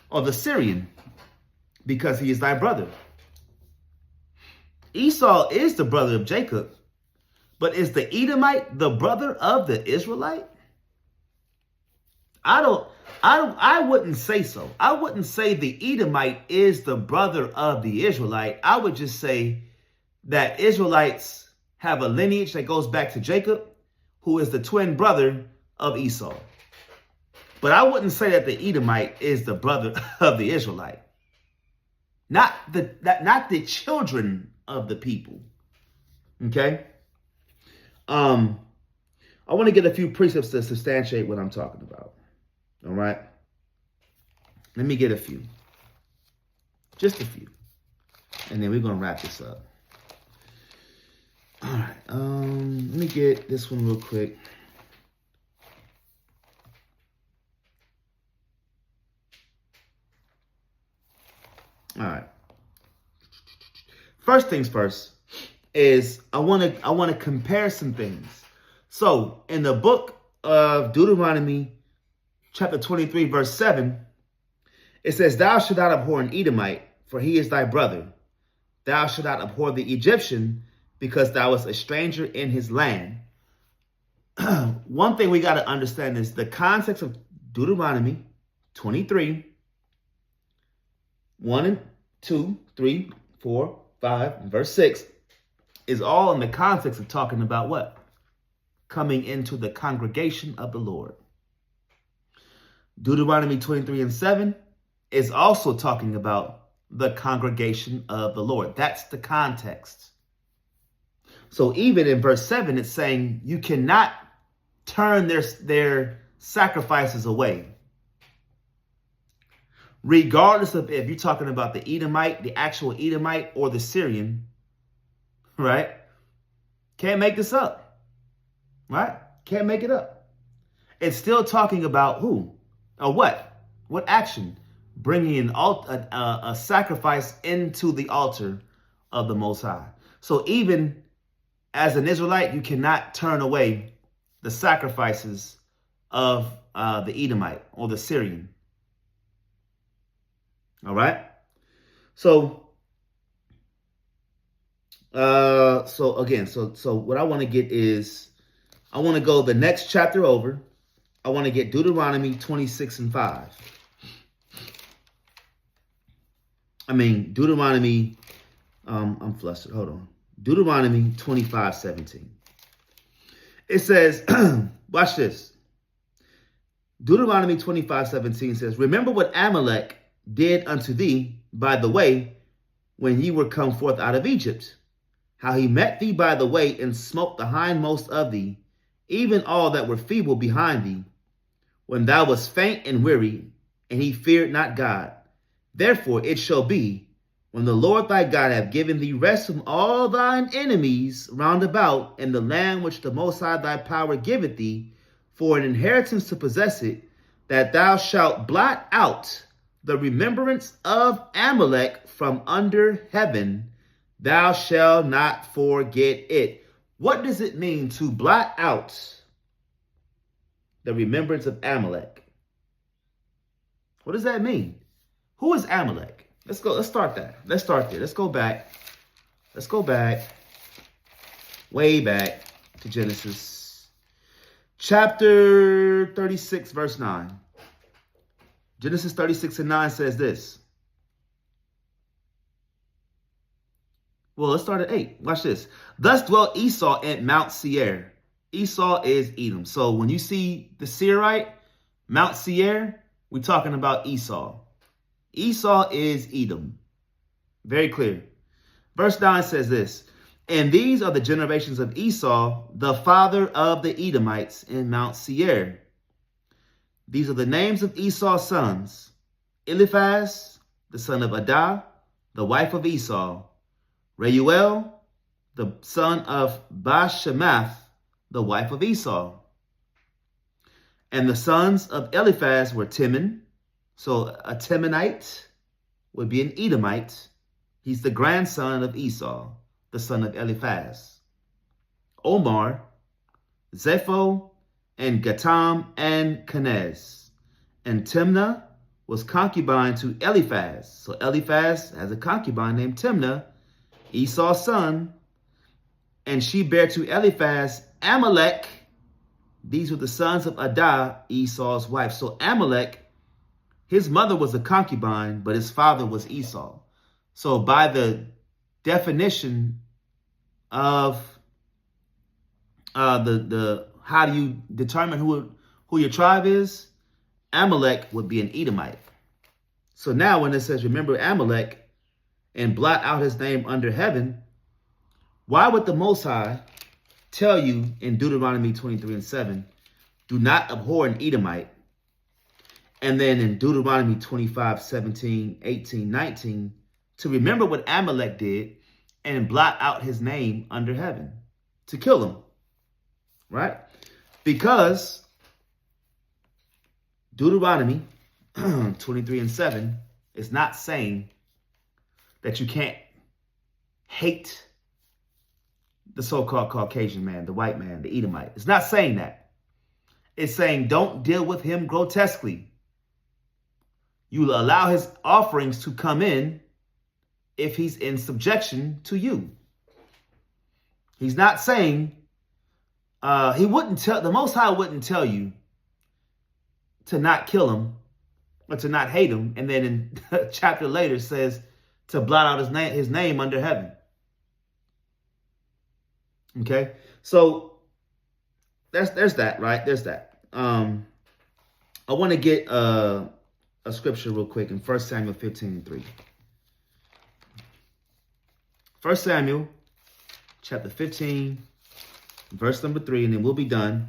or the Syrian, because he is thy brother. Esau is the brother of Jacob, but is the Edomite the brother of the Israelite? I wouldn't say so. I wouldn't say the Edomite is the brother of the Israelite. I would just say that Israelites have a lineage that goes back to Jacob, who is the twin brother of Esau. But I wouldn't say that the Edomite is the brother of the Israelite. Not the children of the people. Okay? I want to get a few precepts to substantiate what I'm talking about. All right? Let me get a few. Just a few. And then we're going to wrap this up. All right. Let me get this one real quick. All right. First things first is I want to compare some things. So in the book of Deuteronomy, chapter 23, verse 7, it says, "Thou shalt not abhor an Edomite, for he is thy brother. Thou shalt not abhor the Egyptian, because thou wast a stranger in his land." One thing we got to understand is the context of Deuteronomy 23, 1 and 2, 3, 4, 5, and verse 6 is all in the context of talking about what? coming into the congregation of the Lord. Deuteronomy 23:7 is also talking about the congregation of the Lord. That's the context. So even in verse 7, it's saying you cannot turn their sacrifices away. Regardless of if you're talking about the Edomite, the actual Edomite, or the Syrian, right? Can't make this up, right? Can't make it up. It's still talking about who or what? What action? Bringing a sacrifice into the altar of the Most High. So even as an Israelite, you cannot turn away the sacrifices of the Edomite or the Syrian. All right. So what I want to get is, I want to go the next chapter over. I want to get Deuteronomy 26:5. Deuteronomy, I'm flustered. Hold on. Deuteronomy 25:17. It says, watch this. Deuteronomy 25:17 says, remember what Amalek did unto thee by the way when ye were come forth out of Egypt, how he met thee by the way and smote the hindmost of thee, even all that were feeble behind thee, when thou wast faint and weary, and he feared not God. Therefore it shall be, when the Lord thy God hath given thee rest from all thine enemies round about in the land which the Most High thy power giveth thee for an inheritance to possess it, that thou shalt blot out the remembrance of Amalek from under heaven, thou shalt not forget it. What does it mean to blot out the remembrance of Amalek? What does that mean? Who is Amalek? Let's start there. Let's go back. Way back to Genesis chapter 36, verse 9. Genesis 36:9 says this. Well, let's start at 8. Watch this. Thus dwelt Esau at Mount Seir. Esau is Edom. So when you see the Seirite, Mount Seir, we're talking about Esau. Esau is Edom. Very clear. Verse 9 says this. And these are the generations of Esau, the father of the Edomites in Mount Seir. These are the names of Esau's sons. Eliphaz, the son of Adah, the wife of Esau. Reuel, the son of Bashemath, the wife of Esau. And the sons of Eliphaz were Timon. So a Timonite would be an Edomite. He's the grandson of Esau, the son of Eliphaz. Omar, Zepho, and Gatam, and Kenez. And Timnah was concubine to Eliphaz. So Eliphaz has a concubine named Timnah, Esau's son. And she bare to Eliphaz Amalek. These were the sons of Adah, Esau's wife. So Amalek, his mother was a concubine, but his father was Esau. So by the definition of the how do you determine who your tribe is? Amalek would be an Edomite. So now when it says, remember Amalek and blot out his name under heaven, why would the Most High tell you in Deuteronomy 23:7, do not abhor an Edomite? And then in Deuteronomy 25:17, 18, 19, to remember what Amalek did and blot out his name under heaven, to kill him, right? Because Deuteronomy 23:7 is not saying that you can't hate the so-called Caucasian man, the white man, the Edomite. It's not saying that. It's saying don't deal with him grotesquely. You will allow his offerings to come in if he's in subjection to you. He's not saying, the Most High wouldn't tell you to not kill him or to not hate him. And then in a chapter later says to blot out his name under heaven. Okay. So there's that, right? There's that. I want to get a scripture real quick in 1 Samuel 15:3. 1 Samuel chapter 15, verse number 3, and then we'll be done.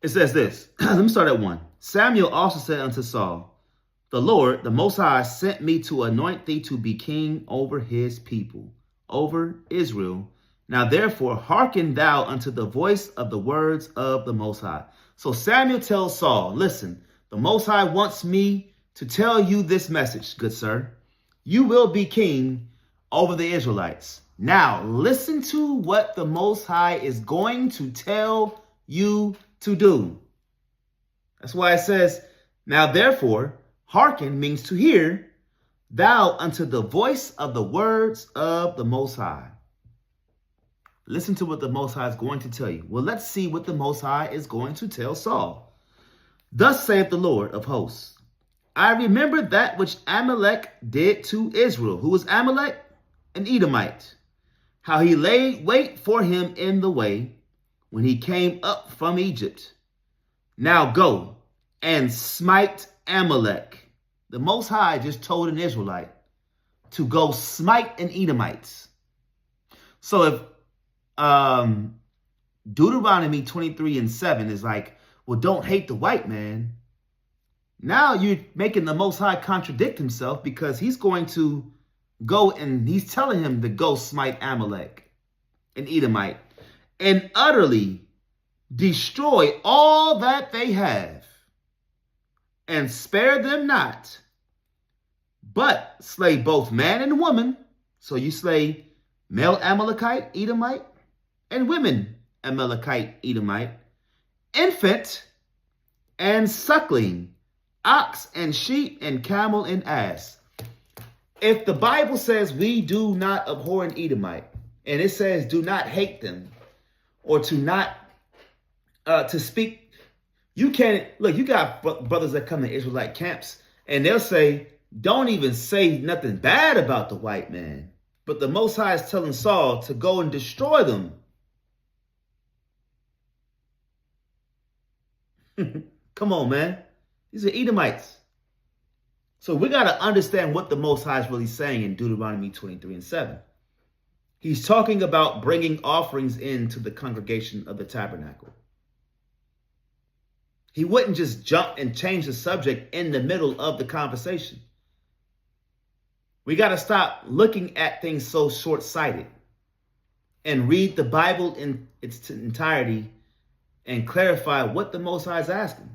It says this. Let me start at 1. Samuel also said unto Saul, the Lord, the Most High, sent me to anoint thee to be king over his people, over Israel. Now therefore hearken thou unto the voice of the words of the Most High. So Samuel tells Saul, listen, the Most High wants me to tell you this message, good sir. You will be king over the Israelites. Now listen to what the Most High is going to tell you to do. That's why it says, now therefore, hearken means to hear, thou unto the voice of the words of the Most High. Listen to what the Most High is going to tell you. Well, let's see what the Most High is going to tell Saul. Thus saith the Lord of hosts, I remember that which Amalek did to Israel. Who was Amalek? An Edomite. How he laid wait for him in the way when he came up from Egypt. Now go and smite Amalek. The Most High just told an Israelite to go smite an Edomite. So if Deuteronomy 23:7 is like, well, don't hate the white man. Now you're making the Most High contradict himself, because he's going to go and he's telling him to go smite Amalek, an Edomite, and utterly destroy all that they have, and spare them not, but slay both man and woman. So you slay male Amalekite, Edomite, and women Amalekite, Edomite, infant and suckling, ox and sheep and camel and ass. If the Bible says we do not abhor an Edomite, and it says do not hate them, or to not to speak, you can't look. You got brothers that come to Israelite camps, and they'll say, don't even say nothing bad about the white man. But the Most High is telling Saul to go and destroy them. Come on, man. These are Edomites. So we got to understand what the Most High is really saying in Deuteronomy 23:7. He's talking about bringing offerings into the congregation of the tabernacle. He wouldn't just jump and change the subject in the middle of the conversation. We got to stop looking at things so short-sighted and read the Bible in its entirety and clarify what the Most High is asking.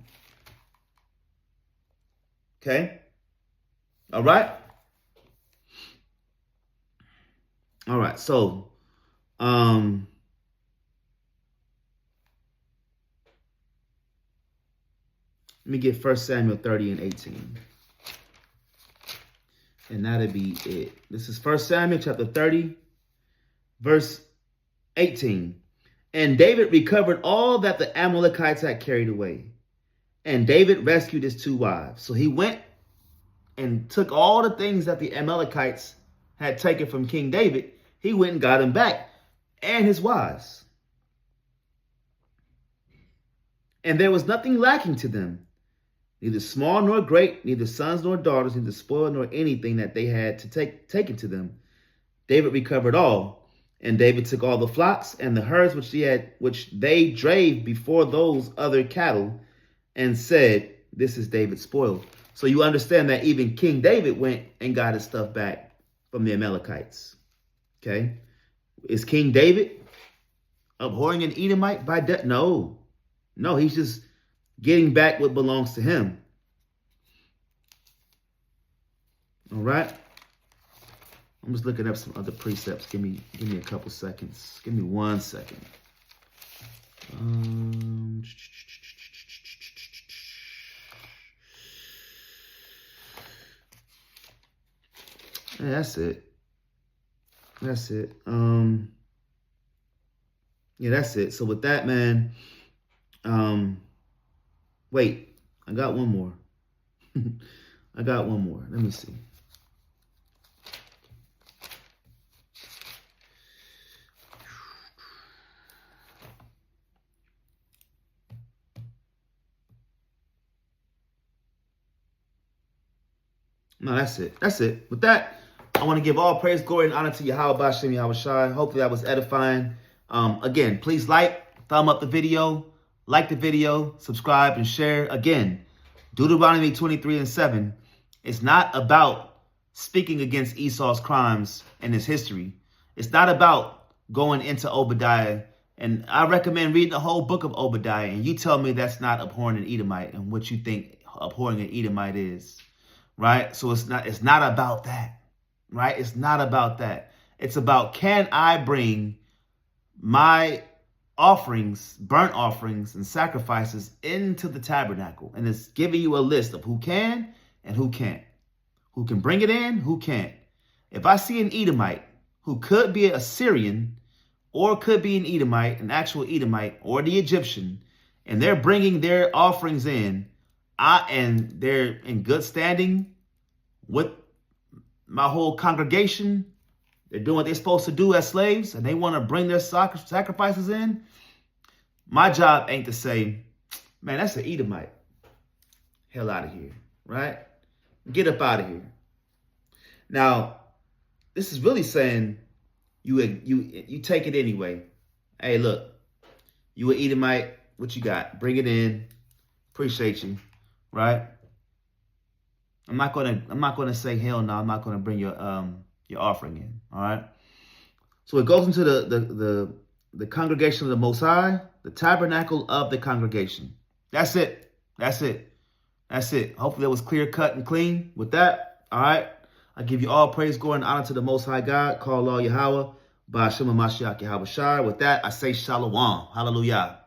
Okay? All right? All right, so let me get 1 Samuel 30:18. And that'll be it. This is 1 Samuel chapter 30, verse 18. And David recovered all that the Amalekites had carried away. And David rescued his 2 wives. So he went and took all the things that the Amalekites had taken from King David. He went and got them back, and his wives. And there was nothing lacking to them, neither small nor great, neither sons nor daughters, neither spoil nor anything that they had to taken to them. David recovered all, and David took all the flocks and the herds which they drave before those other cattle, and said, "This is David's spoil." So you understand that even King David went and got his stuff back from the Amalekites. Okay, is King David abhorring an Edomite by death? No, he's just getting back what belongs to him. All right. I'm just looking up some other precepts. Give me a couple seconds. Give me 1 second. Yeah, that's it. Yeah, that's it. So with that, man, wait, I got one more. Let me see. No, that's it. That's it. With that, I want to give all praise, glory, and honor to Yahweh Bashem Yahweh Shai. Hopefully that was edifying. Again, please thumb up the video, like the video, subscribe, and share. Again, Deuteronomy 23:7. It's not about speaking against Esau's crimes and his history. It's not about going into Obadiah. And I recommend reading the whole book of Obadiah. And you tell me that's not abhorring an Edomite and what you think abhorring an Edomite is. Right? So it's not about that. Right? It's not about that. It's about, can I bring my offerings, burnt offerings and sacrifices into the tabernacle? And it's giving you a list of who can and who can't. Who can bring it in, who can't. If I see an Edomite who could be an Assyrian or could be an Edomite, an actual Edomite or the Egyptian, and they're bringing their offerings in, and they're in good standing with my whole congregation, they're doing what they're supposed to do as slaves, and they want to bring their sacrifices in, my job ain't to say, man, that's an Edomite. Hell out of here, right? Get up out of here. Now, this is really saying you take it anyway. Hey, look, you an Edomite, what you got? Bring it in. Appreciate you, right? I'm not gonna say hell no. I'm not gonna bring your offering in. All right. So it goes into the congregation of the Most High, the tabernacle of the congregation. That's it. That's it. That's it. Hopefully that was clear, cut, and clean. With that, all right, I give you all praise, glory, and honor to the Most High God. Call all Yahweh, Ba'ashem Mashiach Yahweh Shai. With that, I say shalom. Hallelujah.